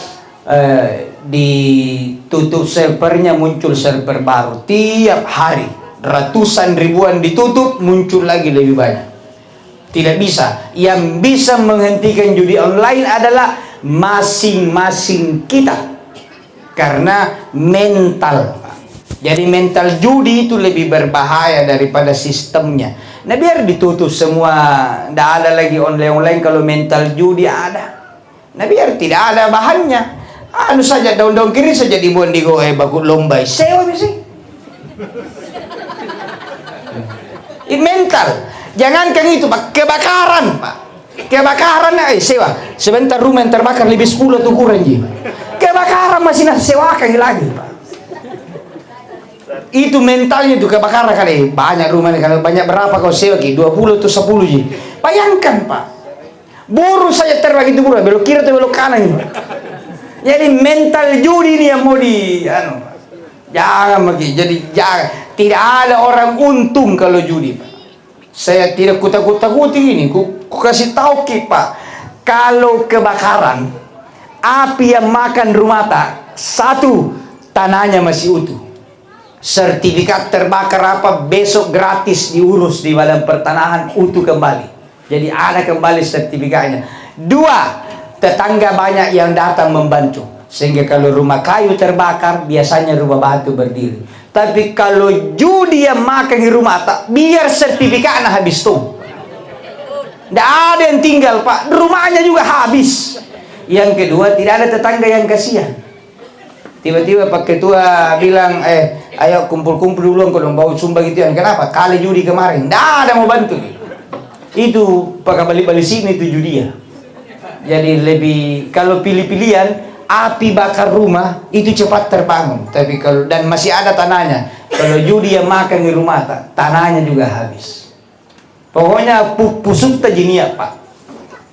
ditutup servernya, muncul server baru tiap hari. Ratusan ribuan ditutup, muncul lagi lebih banyak. Tidak bisa. Yang bisa menghentikan judi online adalah masing-masing kita. Karena mental. Jadi mental judi itu lebih berbahaya daripada sistemnya. Nah biar ditutup semua, tidak ada lagi online kalau mental judi ada. Nah biar tidak ada bahannya. Anu saja daun-daun kiri saja dibuat di goe bakul lomba. Sewa bisa. Ini mental. Jangankan itu, Pak, kebakaran, Pak. Kebakaran sewa. Sebentar rumah yang terbakar lebih 10 tuh kurang ji. Kebakaran masih sewakan lagi, Pak. Itu mentalnya itu kebakaran kali. Banyak rumah kalau banyak berapa kau sewa ki? 20 atau 10 ji. Bayangkan, Pak. Buru saja terbang itu buru, belok kiri atau belok kanan. Jadi mental judi ini yang mau di jangan bagi. Jadi jangan. Tidak ada orang untung kalau judi, Pak. Saya tidak kutak-kutakuti ini. Ku kasih tahu ki, Pak. Kalau kebakaran, api yang makan rumah tak, satu, tanahnya masih utuh. Sertifikat terbakar apa besok gratis diurus di Badan Pertanahan, utuh kembali. Jadi ada kembali sertifikatnya. Dua, tetangga banyak yang datang membantu. Sehingga kalau rumah kayu terbakar, biasanya rumah batu berdiri. Tapi kalau judi yang makan di rumah tak, biar sertifikatnya habis tuh. Tidak ada yang tinggal, Pak. Rumahnya juga habis. Yang kedua, tidak ada tetangga yang kasihan. Tiba-tiba Pak Ketua bilang, ayo kumpul-kumpul dulu kalau mau sumbang gitu. Kenapa? Kali judi kemarin, nggak ada mau bantu. Itu pakai balik-balik sini itu judi ya. Jadi lebih, kalau pilih-pilihan, api bakar rumah itu cepat terbangun. Tapi kalau, dan masih ada tanahnya. Kalau judi yang makan di rumah, tanahnya juga habis. Pokoknya pusuk tajinia Pak.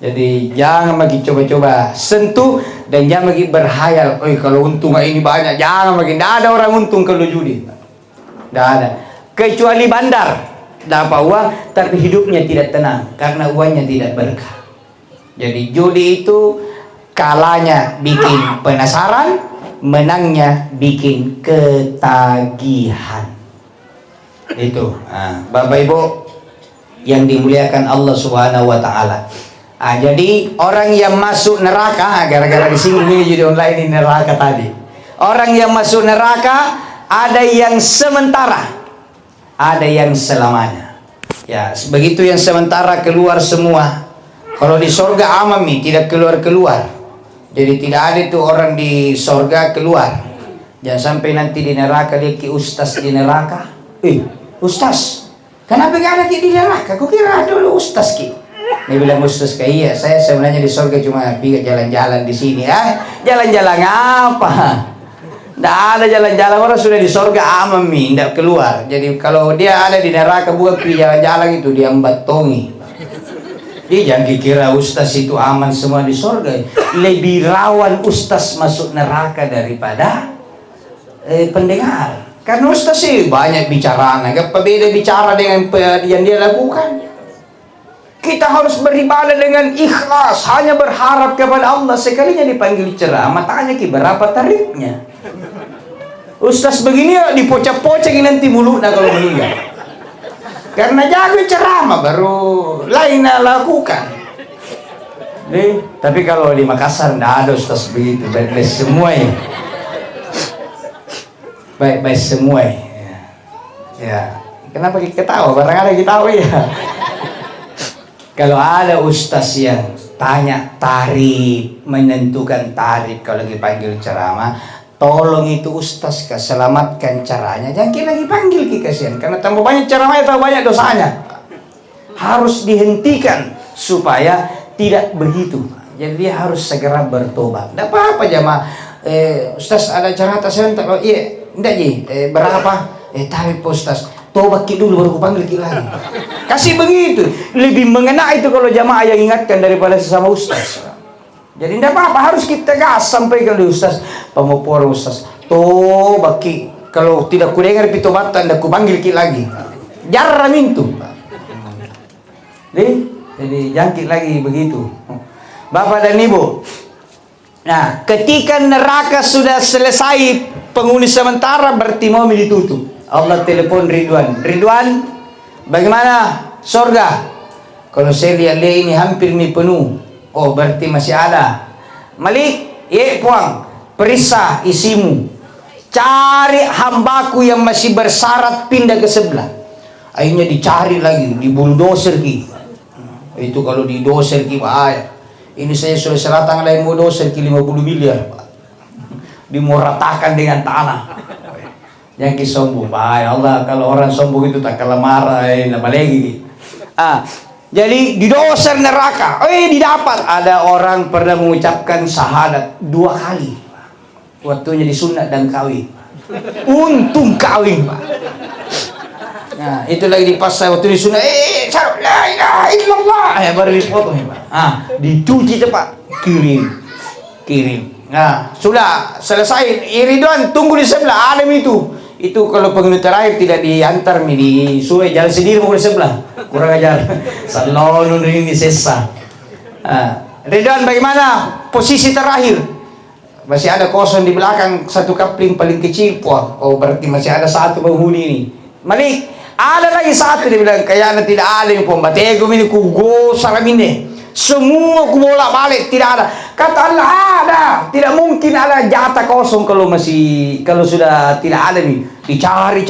Jadi jangan lagi coba-coba sentuh dan jangan lagi berhayal. Kalau untung ini banyak, jangan lagi. Tidak ada orang untung kalau judi. Tidak ada. Kecuali bandar, dapat uang tapi hidupnya tidak tenang karena uangnya tidak berkah. Jadi judi itu kalanya bikin penasaran, menangnya bikin ketagihan. Itu, Bapak Ibu yang dimuliakan Allah Subhanahu wa taala. Jadi orang yang masuk neraka, gara-gara di sini jadi online ini neraka tadi. Orang yang masuk neraka ada yang sementara, ada yang selamanya. Ya, begitu yang sementara keluar semua. Kalau di sorga amami tidak keluar-keluar. Jadi tidak ada itu orang di sorga keluar. Jangan sampai nanti di neraka lihat ki ustaz di neraka. Ustaz, kenapa gak ada ki di neraka? Kau kira ada dulu ustaz ki? Dia bilang ustaz kayak iya, saya sebenarnya di sorga cuma pergi jalan-jalan di sini. Jalan-jalan apa? Tidak ada jalan-jalan, orang sudah di sorga amami, tidak keluar. Jadi kalau dia ada di neraka bukan pergi jalan-jalan itu dia membatongi. Jadi jangan dikira ustaz itu aman semua di sorga. Lebih rawan ustaz masuk neraka daripada pendengar. Karena ustaz sih banyak bicara, apa beda bicara dengan yang dia lakukan. Kita harus beribadah dengan ikhlas, hanya berharap kepada Allah. Sekalinya dipanggil ceramah, tanya ki berapa tarifnya. Ustaz begini ya dipocak-pocak nanti mulutnya kalau meninggal. Karena jago ceramah baru lain lakukan. Tapi kalau di Makassar tidak ada ustaz begitu, baik-baik semua ya. Baik-baik semua ya. Kenapa kita ketawa? Barangkali kita tahu ya. Kalau ada ustaz yang tanya tarif, menentukan tarif kalau dipanggil ceramah, tolong itu ustaz selamatkan caranya. Jangan kita lagi panggil kasihan, karena tambah banyak ceramahnya tambah banyak dosanya. Harus dihentikan supaya tidak begitu. Jadi dia harus segera bertobat. Tidak apa-apa jamaah. Ustaz ada cara sebentar. Oh iya, enggak ji. Berapa? Tarif ustaz. Tobat ki dulu baru panggil ki lagi. Kasih begitu. Lebih mengena itu kalau jamaah yang ingatkan daripada sesama ustaz. Jadi tidak apa-apa, harus kita gas sampai ke ustaz. Pemopor ustaz. Tobat ki. Kalau tidak kudengar pitobatan, tidak kupanggil ki lagi. Jarang itu. Jadi jangkit lagi begitu. Bapak dan Ibu. Nah, ketika neraka sudah selesai penghuni sementara, berarti mau ditutup. Allah telepon Ridwan. Ridwan, bagaimana sorga? Kalau saya lihat ini hampir penuh. Oh, berarti masih ada. Malik, puang, periksa isimu. Cari hambaku yang masih bersyarat pindah ke sebelah. Akhirnya dicari lagi, di bulldozer ki. Itu kalau di dozer ki bahaya. Ini saya sudah seratan lain mau dozer ki 50 miliar. Dimuratakan dengan tanah. Yang sombong, bahaya Allah. Kalau orang sombong itu tak kalah marah, nama lagi. Jadi di doser neraka, didapat. Ada orang pernah mengucapkan syahadat 2 kali. Waktunya disunat dan kawin. Untung kawin, Pak. Nah, itu lagi di pasar waktu disunat. La ilaha illallah. Baru dipotong, Pak. Dicuci cepat, kirim. Nah, sudah selesai. Ridwan tunggu di sebelah, ada itu. Itu kalau penghuni terakhir tidak diantar di sungai, jalan sendiri mau di sebelah. Kurang ajar. Salonun ini sesa. Ridwan bagaimana posisi terakhir? Masih ada kosong di belakang satu kapling paling kecil. Oh berarti masih ada satu penghuni ini. Malik, ada lagi satu. Dia bilang kayaknya tidak ada yang pembatego ini kugo salamine. Semua kubolak balik tidak ada. Kata Allah ada. Tidak mungkin ada jatah kosong kalau sudah tidak ada nih. Dicari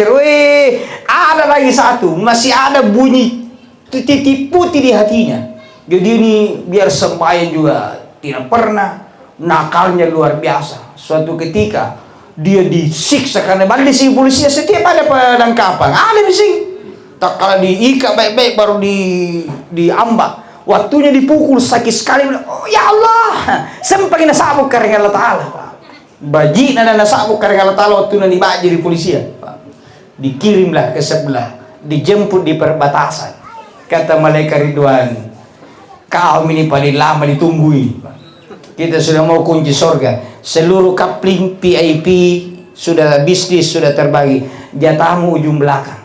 ada lagi satu. Masih ada bunyi titik putih di hatinya. Jadi ini biar sembahyang juga tidak pernah. Nakalnya luar biasa. Suatu ketika dia disiksa karena balik si polisi setiap ada penangkapan, ada bising. Tak kalau diikat baik-baik baru diambak. Waktunya dipukul sakit sekali. Oh, ya Allah, sampai nasabuk karena Allah Ta'ala. Baji nana nasabuk karena Allah Ta'ala waktu nani baji di polisi. Dikirimlah ke sebelah, dijemput di perbatasan. Kata malaikat Ridwan, kau ini paling lama ditungguin. Kita sudah mau kunci surga. Seluruh kapling VIP sudah bisnis sudah terbagi. Jatahmu ujung belakang.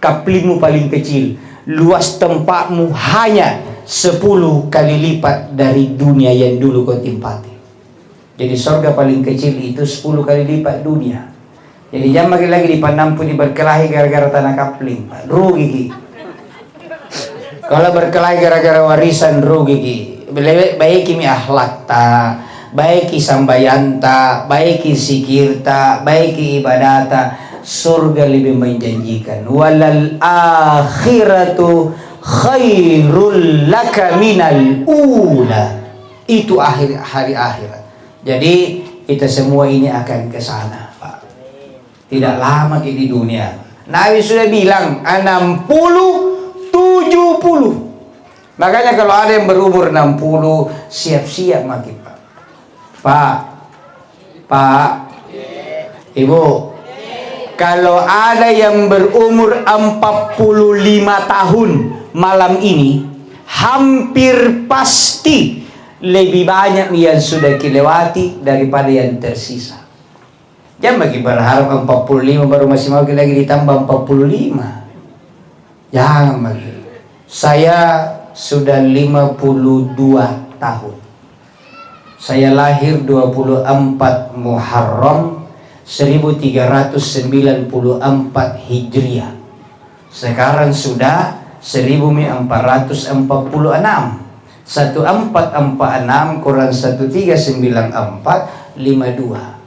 Kaplingmu paling kecil. Luas tempatmu hanya 10 kali lipat dari dunia yang dulu kau tempati. Jadi surga paling kecil itu 10 kali lipat dunia. Jadi jangan lagi dipandampu berkelahi gara-gara tanah kapling. Rugi. Kalau berkelahi gara-gara warisan rugi. Baiki mi akhlak ta, baiki sambayanta, baiki sikirta, baiki ibadata. Surga lebih menjanjikan. Walal akhiratu khairul laka minal ula. Itu hari akhirat. Jadi kita semua ini akan ke sana, Pak. Tidak lama di dunia. Nabi sudah bilang 60 70. Makanya kalau ada yang berumur 60 siap-siap makin, Pak. Pak. Ibu, kalau ada yang berumur 45 tahun malam ini, hampir pasti lebih banyak yang sudah kelewati daripada yang tersisa. Jangan bagi berharap 45 baru masih mau lagi ditambah 45. Jangan bagi. Saya sudah 52 tahun. Saya lahir 24 Muharram 1394 Hijriah. Sekarang sudah 1446. 1446 kurang 1394 52.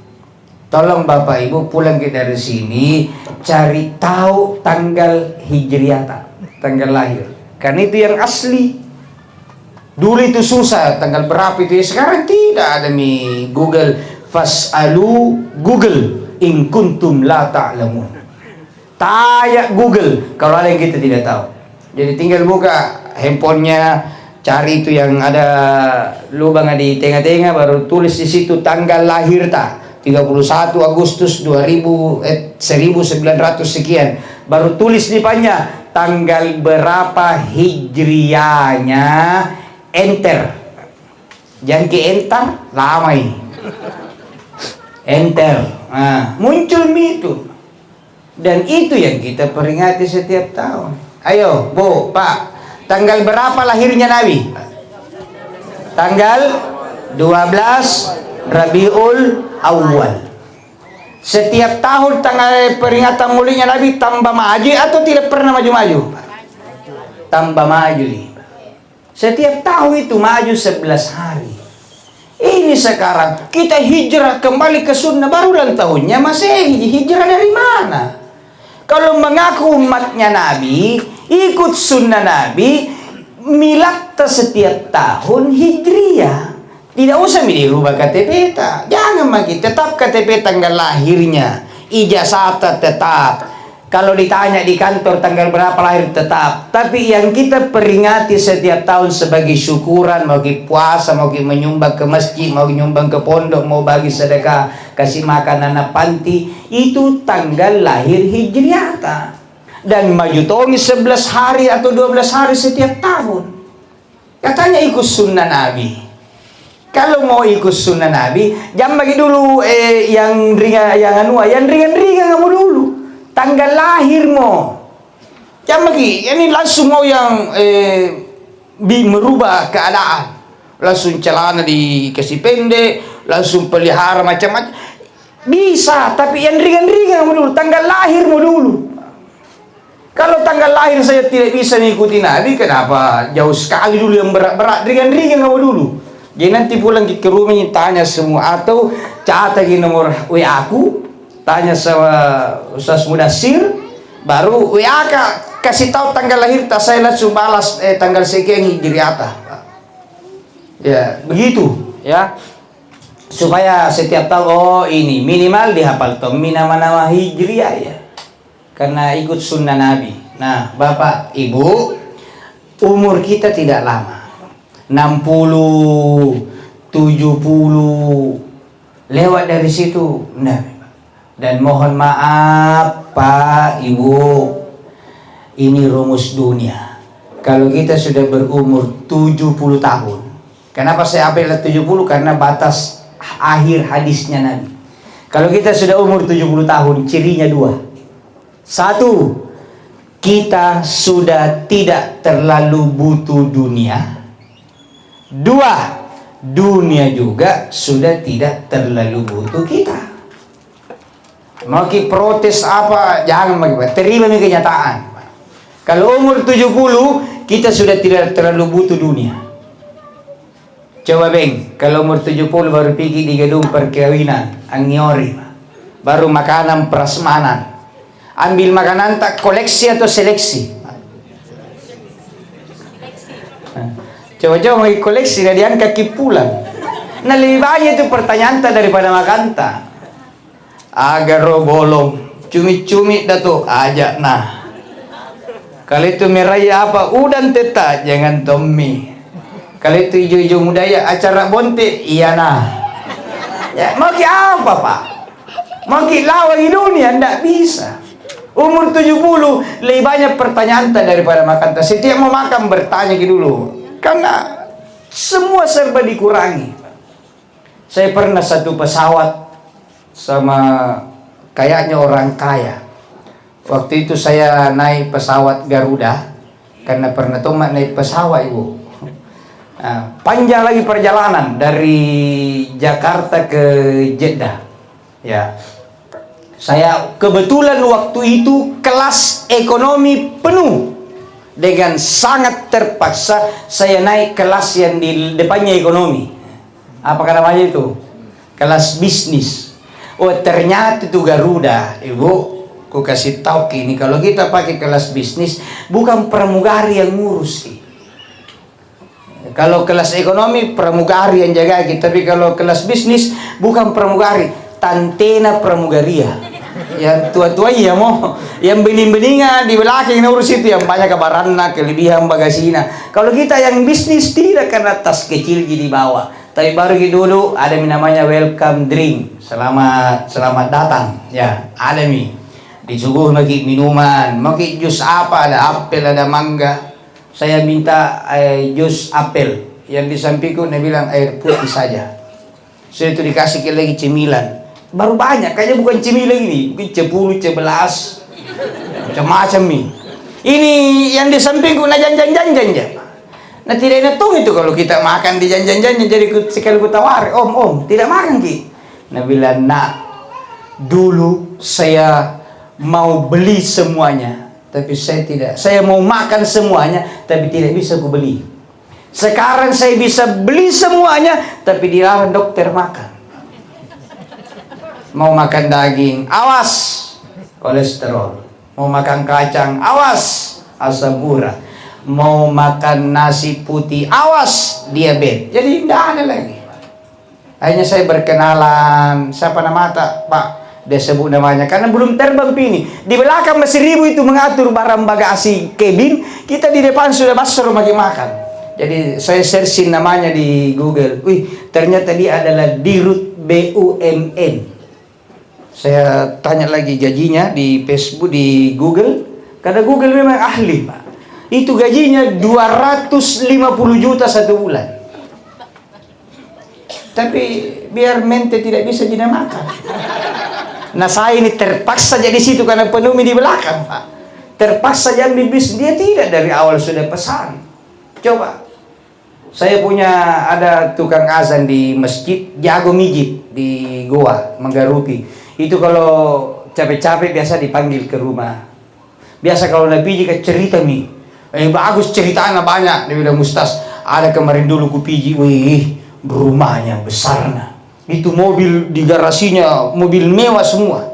Tolong Bapak Ibu pulang ke dari sini cari tahu tanggal Hijriah, tanggal lahir. Karena itu yang asli. Dulu itu susah tanggal berapa itu. Sekarang tidak ada mi Google. Fas'alu Google in kuntum la ta'lamun. Tanya Google kalau ada yang kita tidak tahu. Jadi tinggal buka handphonenya, cari itu yang ada lubang di tengah-tengah, baru tulis di situ tanggal lahir 31 Agustus 1900 sekian. Baru tulis di depannya tanggal berapa hijriahnya, enter. Jangan ke enter, lama ini. Enter. Nah, muncul itu. Dan itu yang kita peringati setiap tahun. Ayo, Bu, Pak, tanggal berapa lahirnya Nabi? Tanggal 12 Rabiul Awal. Setiap tahun tanggal peringatan mulianya Nabi tambah maju atau tidak pernah maju-maju? Tambah maju nih. Setiap tahun itu maju 11 hari. Ini sekarang kita hijrah kembali ke sunnah, baru dan tahunnya masih hijrah dari mana? Kalau mengaku umatnya Nabi, ikut sunnah Nabi, milad setiap tahun hijriah. Tidak usah dirubah KTP. Jangan lagi, tetap KTP tanggal lahirnya, ijazah tetap. Kalau ditanya di kantor tanggal berapa lahir tetap. Tapi yang kita peringati setiap tahun sebagai syukuran, mau puasa, mau menyumbang ke masjid, mau menyumbang ke pondok, mau bagi sedekah, kasih makan anak panti, itu tanggal lahir hijriah. Dan maju tongi 11 hari atau 12 hari setiap tahun. Katanya ikut sunnah Nabi. Kalau mau ikut sunnah Nabi, jangan bagi dulu yang ringan, yang ringan-ringan kamu dulu. Tanggal lahirmu. Jangan bagi, ini langsung mau yang merubah keadaan. Langsung celana dikasih pendek, langsung pelihara macam-macam. Bisa, tapi yang ringan-ringan kamu dulu. Tanggal lahirmu dulu. Kalau tanggal lahir saya tidak bisa mengikuti Nabi, kenapa jauh sekali dulu yang berat-berat, ringan-ringan kamu dulu. Jadi nanti pulang ke rumah tanya semua, atau catat nomor WA aku, tanya sama Ustaz Mudassir, baru WA kasih tahu tanggal lahir, saya langsung balas tanggal sekian hijriah. Ya, begitu ya. supaya setiap tahun, oh ini minimal dihafal Tommy nama-nama hijriah ya, karena ikut sunnah Nabi. Nah Bapak Ibu, umur kita tidak lama, 60, 70, lewat dari situ. Nah, dan mohon maaf Pak Ibu, ini rumus dunia. Kalau kita sudah berumur 70 tahun, kenapa saya ambil 70? Karena batas akhir hadisnya Nabi. Kalau kita sudah umur 70 tahun, cirinya dua. Satu, kita sudah tidak terlalu butuh dunia. Dua, dunia juga sudah tidak terlalu butuh kita. Mau kita protes apa, jangan bagaimana, terima ini kenyataan. Kalau umur 70, kita sudah tidak terlalu butuh dunia. Coba Beng, kalau umur 70 baru pergi di gedung perkawinan, angiori, baru makanan prasmanan. Ambil makanan tak koleksi atau seleksi? Coba-coba mau koleksi, dari kaki pulang. Nah lebih banyak itu pertanyaan tak daripada makan tak. Agar bolong, cumi-cumi dah tu, ajak nah. Kalau itu meraya apa? Udan teta, jangan Tommy. Kalau itu hijau-hijau muda ya, acara bonte, iya nah. Ya, mau ki apa Pak? Mau ki lawan di dunia, ndak bisa. Umur 70, lebih banyak pertanyaan daripada makan. Setiap mau makan bertanya dulu. Karena semua serba dikurangi. Saya pernah satu pesawat sama kayaknya orang kaya. Waktu itu saya naik pesawat Garuda, karena pernah tomat naik pesawat Ibu. Nah, panjang lagi perjalanan dari Jakarta ke Jeddah. Ya, saya kebetulan waktu itu kelas ekonomi penuh. Dengan sangat terpaksa saya naik kelas yang di depannya ekonomi. Apa namanya itu? Kelas bisnis. Oh ternyata itu Garuda, Ibu. Aku kasih tahu ini, kalau kita pakai kelas bisnis, bukan pramugari yang ngurus. Kalau kelas ekonomi, pramugari yang jaga kita. Tapi kalau kelas bisnis, bukan pramugari, tantena pramugaria. Yang tua-tua ya mau, yang bening-beningnya di belakang yang urus itu, yang banyak kabaranna, kelebihan bagasina. Kalau kita yang bisnis, tidak, karena tas kecil di bawah. Tapi baru dulu ada namanya welcome drink, selamat datang, ya ada disuguh lagi minuman, mau jus apa, ada apel, ada mangga. Saya minta jus apel. Yang di sampingku dia bilang air putih saja. Saya itu dikasih lagi cemilan. Baru banyak, kayaknya bukan cemilan ini, mungkin 10, 11, macam-macam nih. Ini yang di sampingku nah janjan-janjan ya. Nah tidak hitung itu kalau kita makan di janjan-janjan, jadi sekali ku tawar, om tidak makan ki. Nah bilang nak, dulu saya mau beli semuanya, tapi saya tidak. Saya mau makan semuanya, tapi tidak bisa ku beli. Sekarang saya bisa beli semuanya, tapi dilarang dokter makan. Mau makan daging, awas kolesterol. Mau makan kacang, awas asam urat. Mau makan nasi putih, awas diabetes. Jadi tidak ada lagi. Akhirnya saya berkenalan, siapa nama tak Pak? Dia sebut namanya, karena belum terbang ini. Di belakang masih ribu itu mengatur barang bagasi cabin, kita di depan sudah masuk rumah makan. Jadi saya searching namanya di Google. Wih, ternyata dia adalah Dirut BUMN. Saya tanya lagi gajinya di Facebook, di Google. Karena Google memang ahli Pak. Itu gajinya 250 juta satu bulan. Tapi biar mente tidak bisa jadi makan. Nah saya ini terpaksa jadi situ karena penuh di belakang Pak. Terpaksa jadi bisnis. Dia tidak dari awal sudah pesan. Coba. Saya punya ada tukang azan di masjid, jago mijit di Goa, Manggarupi. Itu kalau capek-capek biasa dipanggil ke rumah. Biasa kalau nabi jika cerita nih. Bagus ceritanya banyak. Dia bilang Ustaz, ada kemarin dulu ku piji, wih, rumahnya besar nah. Itu mobil di garasinya, mobil mewah semua.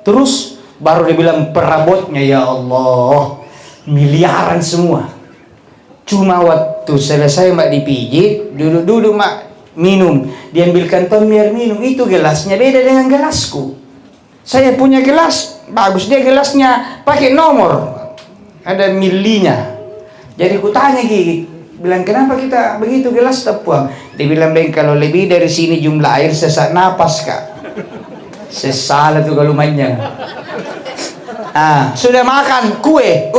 Terus baru dia bilang perabotnya ya Allah, miliaran semua. Cuma waktu selesai mak dipijit, duduk-duduk mak minum, diambilkan Tommy air minum, itu gelasnya beda dengan gelasku. Saya punya gelas bagus, dia gelasnya pakai nomor, ada milinya. Jadi ku tanya Gigi, bilang kenapa kita begitu gelas tepuang? Dia bilang, Bang, kalau lebih dari sini jumlah air sesak napas kak. Sesalah tuh kalau manyang. Sudah makan kue,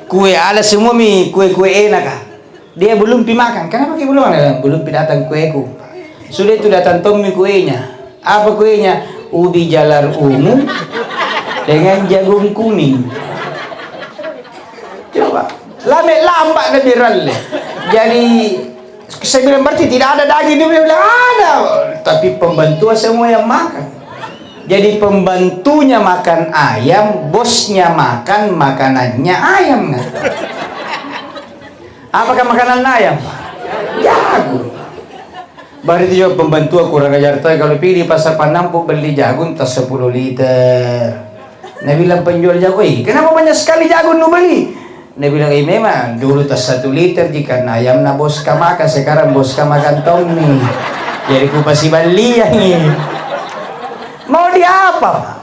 kue ada semua kue enak kak. Dia belum pi makan, kenapa kita belum pi datang kueku. Sudah itu datang Tommy kuenya. Apa kuenya? Ubi jalar ungu dengan jagung kuning. Coba, lambat dan biralle. Jadi saya bilang berarti tidak ada daging. Dia bilang ada, tapi pembantu semua yang makan. Jadi pembantunya makan ayam, bosnya makan makanannya ayam. Apakah makanan ayam? Jagung. Baru itu juga pembantu aku kurang ajar tuh, kalau pergi di pasar Panampu beli jagung tas 10 liter. Nah bilang penjual jagung, kenapa banyak sekali jagung lu beli? Dia bilang, memang dulu tas 1 liter jika ayam na bos ka makan, sekarang bos ka makan Tommy. Jadi ku pasti beli yang ini. Mau di apa?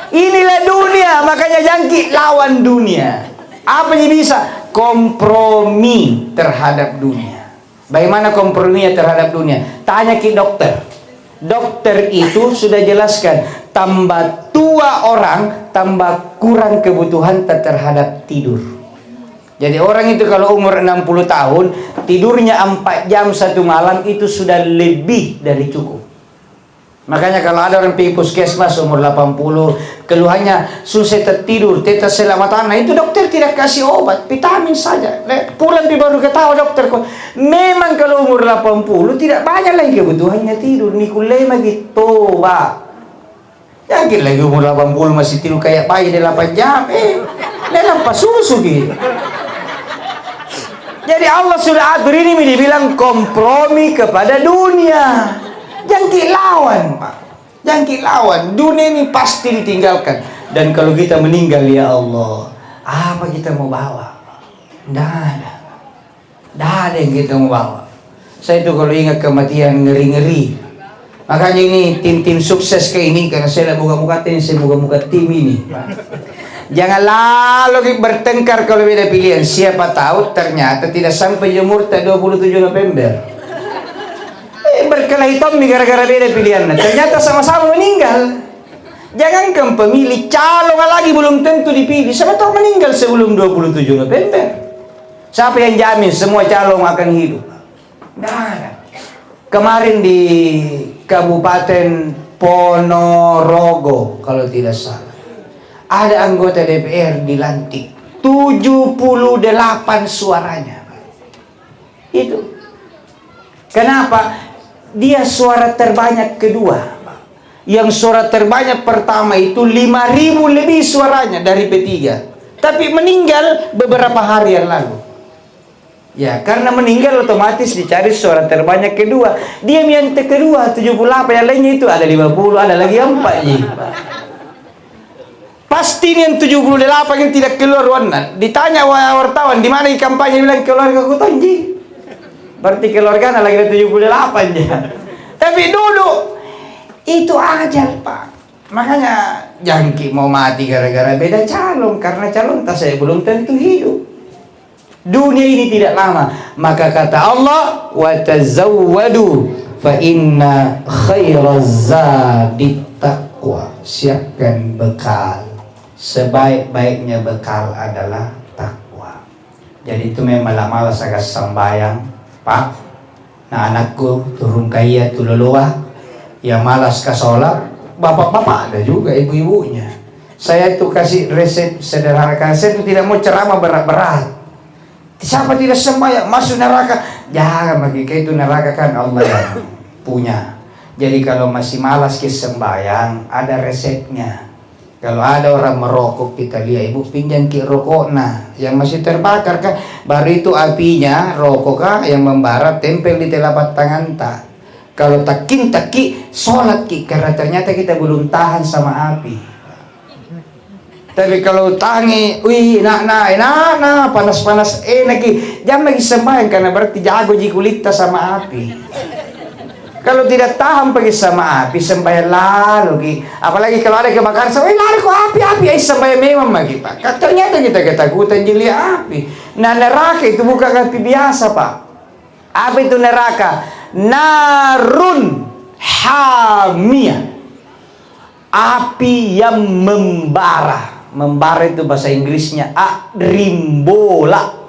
Inilah dunia, makanya jangki lawan dunia. Apa yang bisa? Kompromi terhadap dunia. Bagaimana komprominya terhadap dunia? Tanya ke dokter. Dokter itu sudah jelaskan, tambah tua orang, tambah kurang kebutuhan terhadap tidur. Jadi orang itu kalau umur 60 tahun, tidurnya 4 jam 1 malam itu sudah lebih dari cukup. Makanya kalau ada orang pergi puskesmas umur 80, keluhannya susah tertidur, tetes selamatan, nah itu dokter tidak kasih obat, vitamin saja. Pulang di baru ketawa dokter, memang kalau umur 80 tidak banyak lagi kebutuhannya tidur. Nikulema gitu, Pak. Yakin lagi umur 80 masih tidur kayak bayi 8 jam, lampas susu gitu. Jadi Allah sudah atur ini dibilang kompromi kepada dunia. Jangkit lawan, Pak. Jangkit lawan. Dunia ini pasti ditinggalkan. Dan kalau kita meninggal, ya Allah, apa kita mau bawa? Tidak ada. Tidak ada yang kita mau bawa. Saya itu kalau ingat kematian ngeri-ngeri. Makanya ini tim-tim sukses kayak ini, karena saya buka-buka tim, saya buka-buka tim ini, Pak. Jangan lalu bertengkar kalau beda pilihan. Siapa tahu ternyata tidak sampai jemur 27 November. Berkelahi Tommy gara-gara beda pilihan. Ternyata sama-sama meninggal. Jangankan pemilih, calon lagi belum tentu dipilih. Siapa tahu meninggal sebelum 27 November. Siapa yang jamin semua calon akan hidup? Nah, kemarin di Kabupaten Ponorogo kalau tidak salah, ada anggota DPR dilantik 78 suaranya. Itu kenapa? Dia suara terbanyak kedua. Yang suara terbanyak pertama itu 5.000 lebih suaranya dari P3. Tapi meninggal beberapa hari yang lalu. Ya, karena meninggal otomatis dicari suara terbanyak kedua. Dia yang kedua 78, yang lainnya itu ada 50, ada lagi 4. Pasti yang 78 yang tidak keluar warna. Ditanya wartawan, di mana kampanye, bilang keluarga aku Tonji. Berarti keluarga lagi 78 ya. Tapi dulu itu ajal, Pak. Makanya jangki mau mati gara-gara beda calon, karena calon tak saya belum tentu hidup. Dunia ini tidak lama. Maka kata Allah, wa tazawwadu fa inna khairaz zadit taqwa. Siapkan bekal. Sebaik-baiknya bekal adalah takwa. Jadi itu memang malas agak sembayang, Pak. Nah anakku turun kaya tuloloa, yang malas ke sholat, bapak-bapak ada juga ibu-ibunya. Saya itu kasih resep sederhana, saya itu tidak mau ceramah berat-berat. Siapa tidak sembahyang masuk neraka? Jangan, bagi itu neraka kan Allah yang punya. Jadi kalau masih malas ke sembahyang, ada resepnya. Kalau ada orang merokok, kita lihat ibu pinjam ke rokok, nah yang masih terbakar kan, baru itu apinya rokok kah yang membara, tempel di telapak tangan tak. Kalau takin taki sholat ki, karena ternyata kita belum tahan sama api. Tapi kalau tangi, wih, nah, panas-panas, enak ki, jangan lagi sembahyang karena berarti jago ji kulitnya sama api. Kalau tidak tahan pergi sama api, sembahyang lalu Ki. Apalagi kalau ada kebakaran, lari kok api, sembahyang memang lagi Pak. Ternyata kita ketakutan jeli api. Nah neraka itu bukan api biasa Pak. Apa itu neraka? Narun hamiyah. Api yang membara. Membara itu bahasa Inggrisnya rimbola.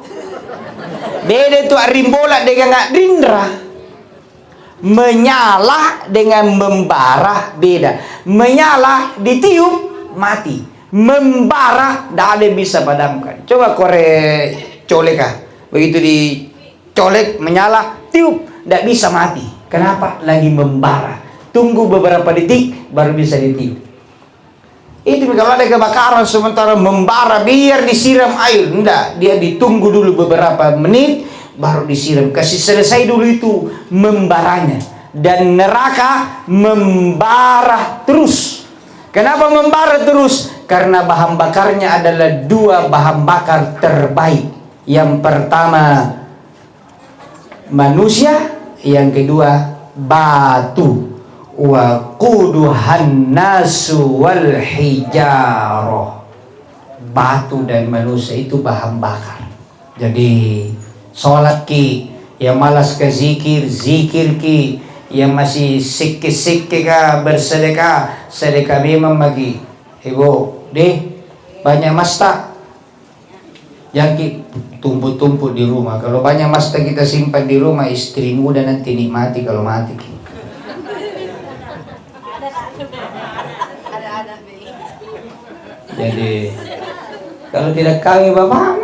Beda itu rimbola dengan rindra. Menyala dengan membara beda. Menyala ditiup mati. Membara tidak ada yang bisa padamkan. Coba colek kah? Begitu dicolek menyala tiup tidak bisa mati. Kenapa? Lagi membara. Tunggu beberapa detik baru bisa ditiup. Itu kalau ada kebakaran sementara membara biar disiram air. Enggak, dia ditunggu dulu beberapa menit baru disiram. Kasih selesai dulu itu membaranya. Dan neraka membara terus. Kenapa membara terus? Karena bahan bakarnya adalah dua bahan bakar terbaik. Yang pertama manusia, yang kedua batu. Wa quduhan nasu wal hijarah. Batu dan manusia itu bahan bakar. Jadi sholat Ki, yang malas ke zikir Ki, yang masih sikit ka bersedekah, sedekah memang bagi ibu deh banyak masta yang tumpuk-tumpuk di rumah. Kalau banyak masta kita simpan di rumah, istri muda nanti nikmati kalau mati Ki. Jadi kalau tidak kawin bapak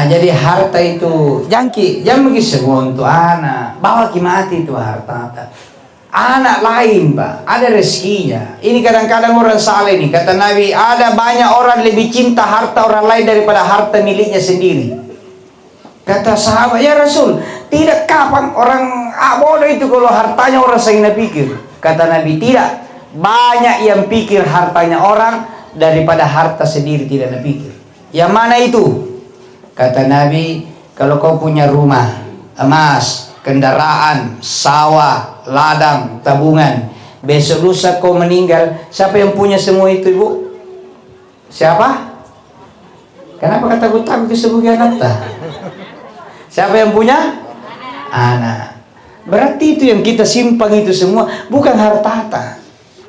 jadi harta itu jangan bagi semua untuk anak, bawa Ki mati itu harta. Anak lain Pak, ada rezekinya. Ini kadang-kadang orang salah ini. Kata Nabi, ada banyak orang lebih cinta harta orang lain daripada harta miliknya sendiri. Kata sahabat, ya Rasul, tidak kapan orang bodoh itu kalau hartanya orang sehingga pikir. Kata Nabi, tidak. Banyak yang pikir hartanya orang daripada harta sendiri tidak pikir. Yang mana itu? Kata Nabi, kalau kau punya rumah, emas, kendaraan, sawah, ladang, tabungan, besok lusa kau meninggal, siapa yang punya semua itu Ibu? Siapa? Kenapa kata ku takut disebutkan anak? Siapa yang punya? Anak. Berarti itu yang kita simpan itu semua bukan harta.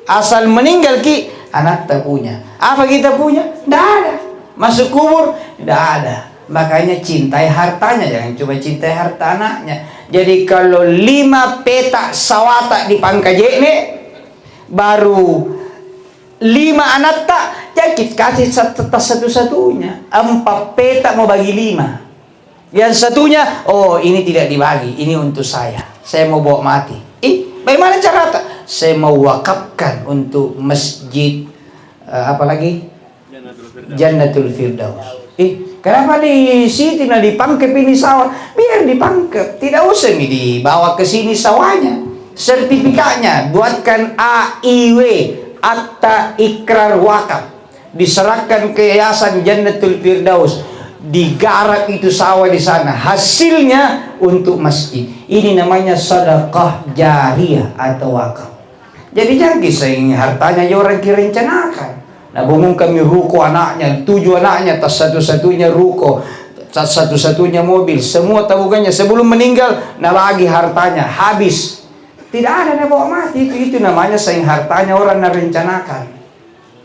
Asal meninggal Ki, anak tak punya. Apa kita punya? Tidak ada. Masuk kubur? Tidak ada. Makanya cintai hartanya, jangan cuma cintai harta anaknya. Jadi kalau 5 petak sawata di Pangkajene, baru 5 anak tak, jadi kasih satu-satunya. 4 petak mau bagi 5. Yang satunya, oh ini tidak dibagi, ini untuk saya mau bawa mati. Bagaimana cara tak? Saya mau wakafkan untuk masjid apalagi Jannatul Firdaus. Kenapa di sini dipangkep ini sawah? Biar dipangkep, tidak usah dibawa ke sini sawahnya. Sertifikatnya buatkan AIW, Akta Ikrar Wakaf, diserahkan ke Yayasan Jannatul Firdaus, digarap itu sawah di sana, hasilnya untuk masjid. Ini namanya sedekah jariyah atau wakaf. Jadi jangan kisah hartanya orang direncanakan. Nah, bangun kami ruko anaknya, 7 anaknya, tas satu-satunya ruko, tas satu-satunya mobil, semua tabungannya sebelum meninggal, nah lagi hartanya habis. Tidak ada yang bawa mati, itu namanya sayang hartanya orang merencanakan.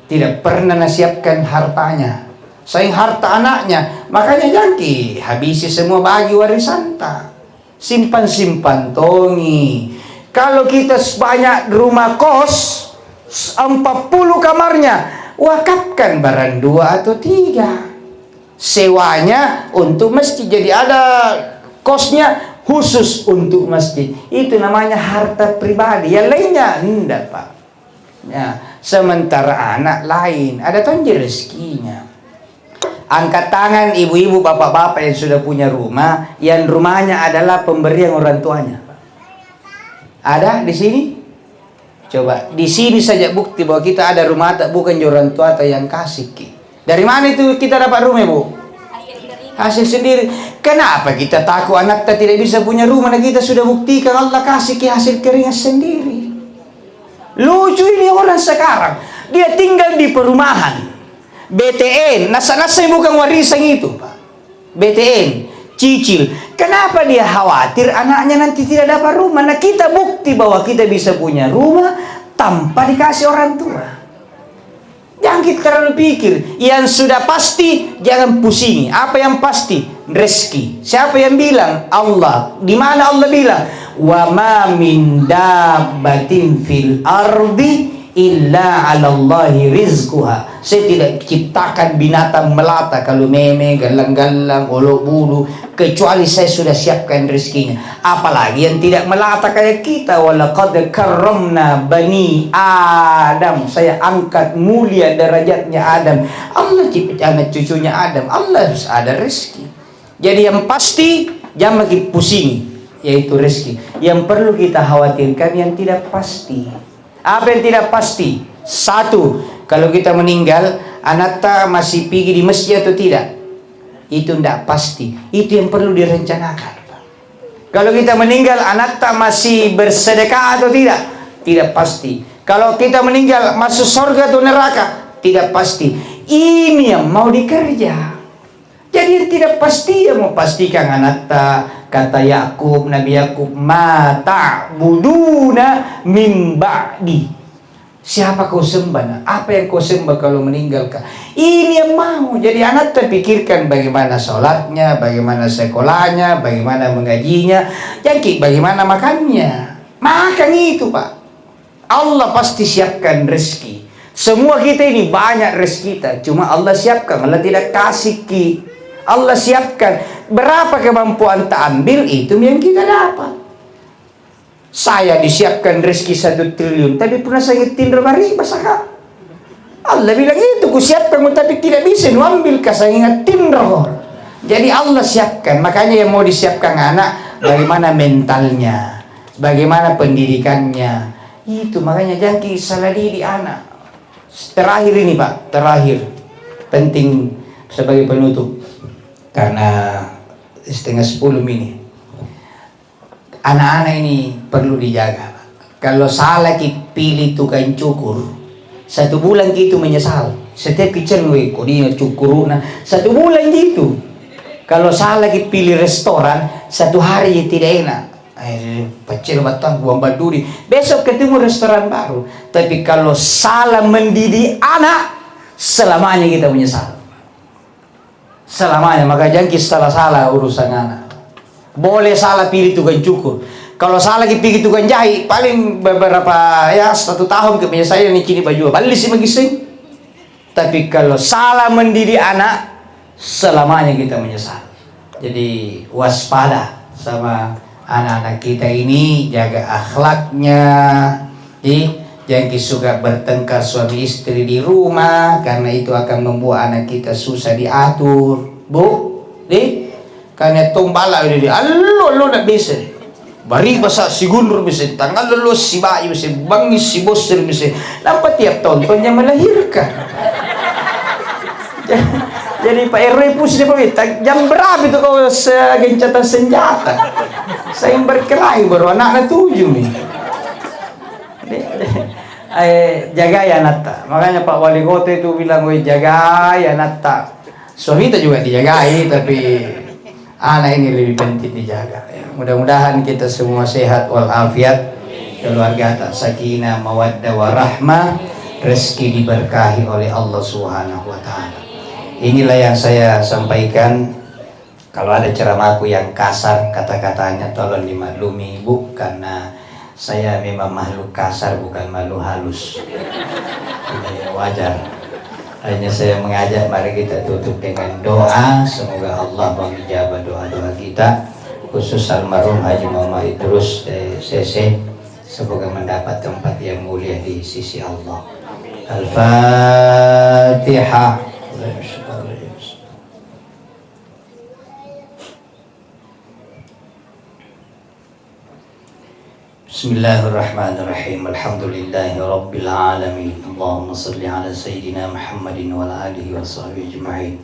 Tidak pernah nasiapkan hartanya. Sayang harta anaknya, makanya jangan habisi semua bagi warisan tak. Simpan-simpan tongi. Kalau kita banyak rumah kos 40 kamarnya, wakafkan barang 2 atau 3. Sewanya untuk masjid. Jadi ada kosnya khusus untuk masjid. Itu namanya harta pribadi. Yang lainnya enggak Pak. Ya, sementara anak lain ada tonjol rezekinya. Angkat tangan ibu-ibu, bapak-bapak yang sudah punya rumah, yang rumahnya adalah pemberian orang tuanya. Ada di sini? Coba di sini saja bukti bahwa kita ada rumah tak bukan orang tua atau yang kasih Ki. Dari mana itu kita dapat rumah Bu? Hasil sendiri. Kenapa kita takut anak kita tidak bisa punya rumah? Nah, kita sudah buktikan Allah kasih hasil keringat sendiri. Lucu ini orang sekarang. Dia tinggal di perumahan. BTN. Nasa-nasa bukan warisan itu, Pak. BTN. Cicil. Kenapa dia khawatir anaknya nanti tidak dapat rumah? Nah, kita bukti bahwa kita bisa punya rumah tanpa dikasih orang tua. Jangan kita terlalu pikir. Yang sudah pasti jangan pusingi. Apa yang pasti? Rezeki. Siapa yang bilang? Allah. Di mana Allah bilang? Wa ma min dabbatin fil ardi illa 'alallahi rizquha. Saya tidak ciptakan binatang melata kalau meme, galang-galang, ulu-bulu, kecuali saya sudah siapkan rezekinya. Apalagi yang tidak melata kayak kita. Walaqad karramna bani Adam. Saya angkat mulia derajatnya Adam. Allah cipta anak cucunya Adam. Allah harus ada rezeki. Jadi yang pasti jangan lagi pusing, yaitu rezeki. Yang perlu kita khawatirkan yang tidak pasti. Apa yang tidak pasti? Satu, kalau kita meninggal, anak tak masih pergi di masjid atau tidak? Itu tidak pasti. Itu yang perlu direncanakan. Kalau kita meninggal, anak tak masih bersedekah atau tidak? Tidak pasti. Kalau kita meninggal, masuk surga atau neraka? Tidak pasti. Ini yang mau dikerja. Jadi yang tidak pasti yang mau pastikan anak tak. Kata Yakub, Nabi Yakub, ma ta'buduna min ba'di. Siapa kau sembah? Apa yang kau sembah kalau meninggalkan? Ini yang mau. Jadi anak terpikirkan bagaimana sholatnya, bagaimana sekolahnya, bagaimana mengajinya, jadi bagaimana makannya. Makan itu, Pak. Allah pasti siapkan rezeki. Semua kita ini banyak rezeki kita, cuma Allah siapkan. Allah tidak kasih ki. Allah siapkan. Berapa kemampuan tak ambil, itu yang kita dapat. Saya disiapkan rezeki 1 triliun, tapi pernah saya ngetin riba saka. Allah bilang itu, ku siapkan tapi tidak bisa nu ambil, saya ngetin roh. Jadi Allah siapkan. Makanya yang mau disiapkan anak, bagaimana mentalnya, bagaimana pendidikannya. Itu makanya jangan salah diri anak. Terakhir ini, Pak, terakhir penting sebagai penutup. Karena 9:30 ini, anak-anak ini perlu dijaga. Kalau salah kita pilih tukang cukur, 1 bulan gitu menyesal. Setiap kitchen kok dia cukur, nah 1 bulan gitu. Kalau salah kita pilih restoran, 1 hari tidak enak. Pecel batang buang baduri. Besok ketemu restoran baru. Tapi kalau salah mendidik anak, selamanya kita menyesal. Selamanya. Maka jangan salah-salah urusan anak. Boleh salah pilih tukang cukur. Kalau salah pilih tukang jahit, paling beberapa 1 tahun kemudian saya ini cini baju balik sih magising. Tapi kalau salah mendidik anak, selamanya kita menyesal. Jadi waspada sama anak-anak kita ini, jaga akhlaknya. Jangan suka bertengkar suami istri di rumah, karena itu akan membuat anak kita susah diatur. Bu, karena tombala ini, allo nak bisa. Bari basa sigunur bisa, tanggal lo si bayi bisa, bangis si bosir bisa. Dapat tiap tontonnya melahirkan. Jadi Pak RW pusing Pak, jam berapa itu kau gencatan senjata? Saya berkelahi baru anak-anak 7 nih. Jaga ya Nata. Makanya Pak Wali Kota itu bilang, jaga ya Nata. Suami kita juga dijagai, tapi anak ini lebih penting dijaga. Mudah-mudahan kita semua sehat walafiat, keluarga tak sakinah, mawaddah warahmah, rezeki diberkahi oleh Allah Subhanahu wa taala. Inilah yang saya sampaikan. Kalau ada ceramahku yang kasar kata-katanya tolong dimaklumi, Bu, karena saya memang makhluk kasar, bukan makhluk halus. Ini wajar. Hanya saya mengajak, mari kita tutup dengan doa. Semoga Allah mengijabah doa-doa kita, khusus almarhum Haji Muhammad Idrus CC. Semoga mendapat tempat yang mulia di sisi Allah. Al-Fatihah. Bismillahirrahmanirrahim. Alhamdulillahi rabbil alamin. Allahumma salli ala sayyidina Muhammadin wa ala alihi wa sahbihi ajma'in.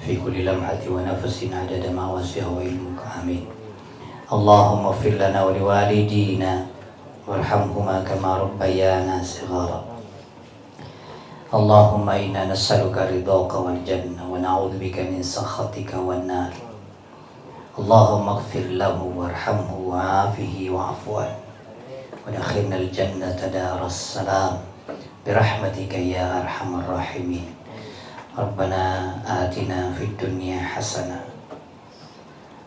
في كل لمحة ونفس عدد ما وسعه علمك آمين. اللهم اغفر لنا ولوالدينا وارحمهما كما ربيانا صغارا. اللهم إنا نسألك رضاك والجنة ونعوذ بك من سخطك والنار. اللهم اغفر له وارحمه وعافه واعف عنه وادخلنا الجنة دار السلام برحمتك يا أرحم الراحمين. ربنا آتنا في الدنيا حسنة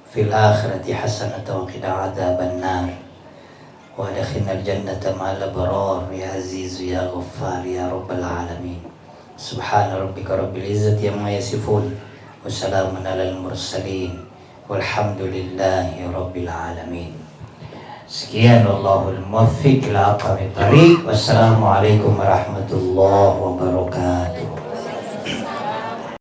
في الآخرة حسنة وقنا عذاب النار وادخلنا الجنة مع الأبرار يا عزيز يا غفار يا رب العالمين. سبحان ربك رب العزة عما يصفون وسلام على المرسلين والحمد لله رب العالمين. Sekian, wallahul muwaffiq ila aqwamit thariq. Wassalamualaikum warahmatullahi wabarakatuh.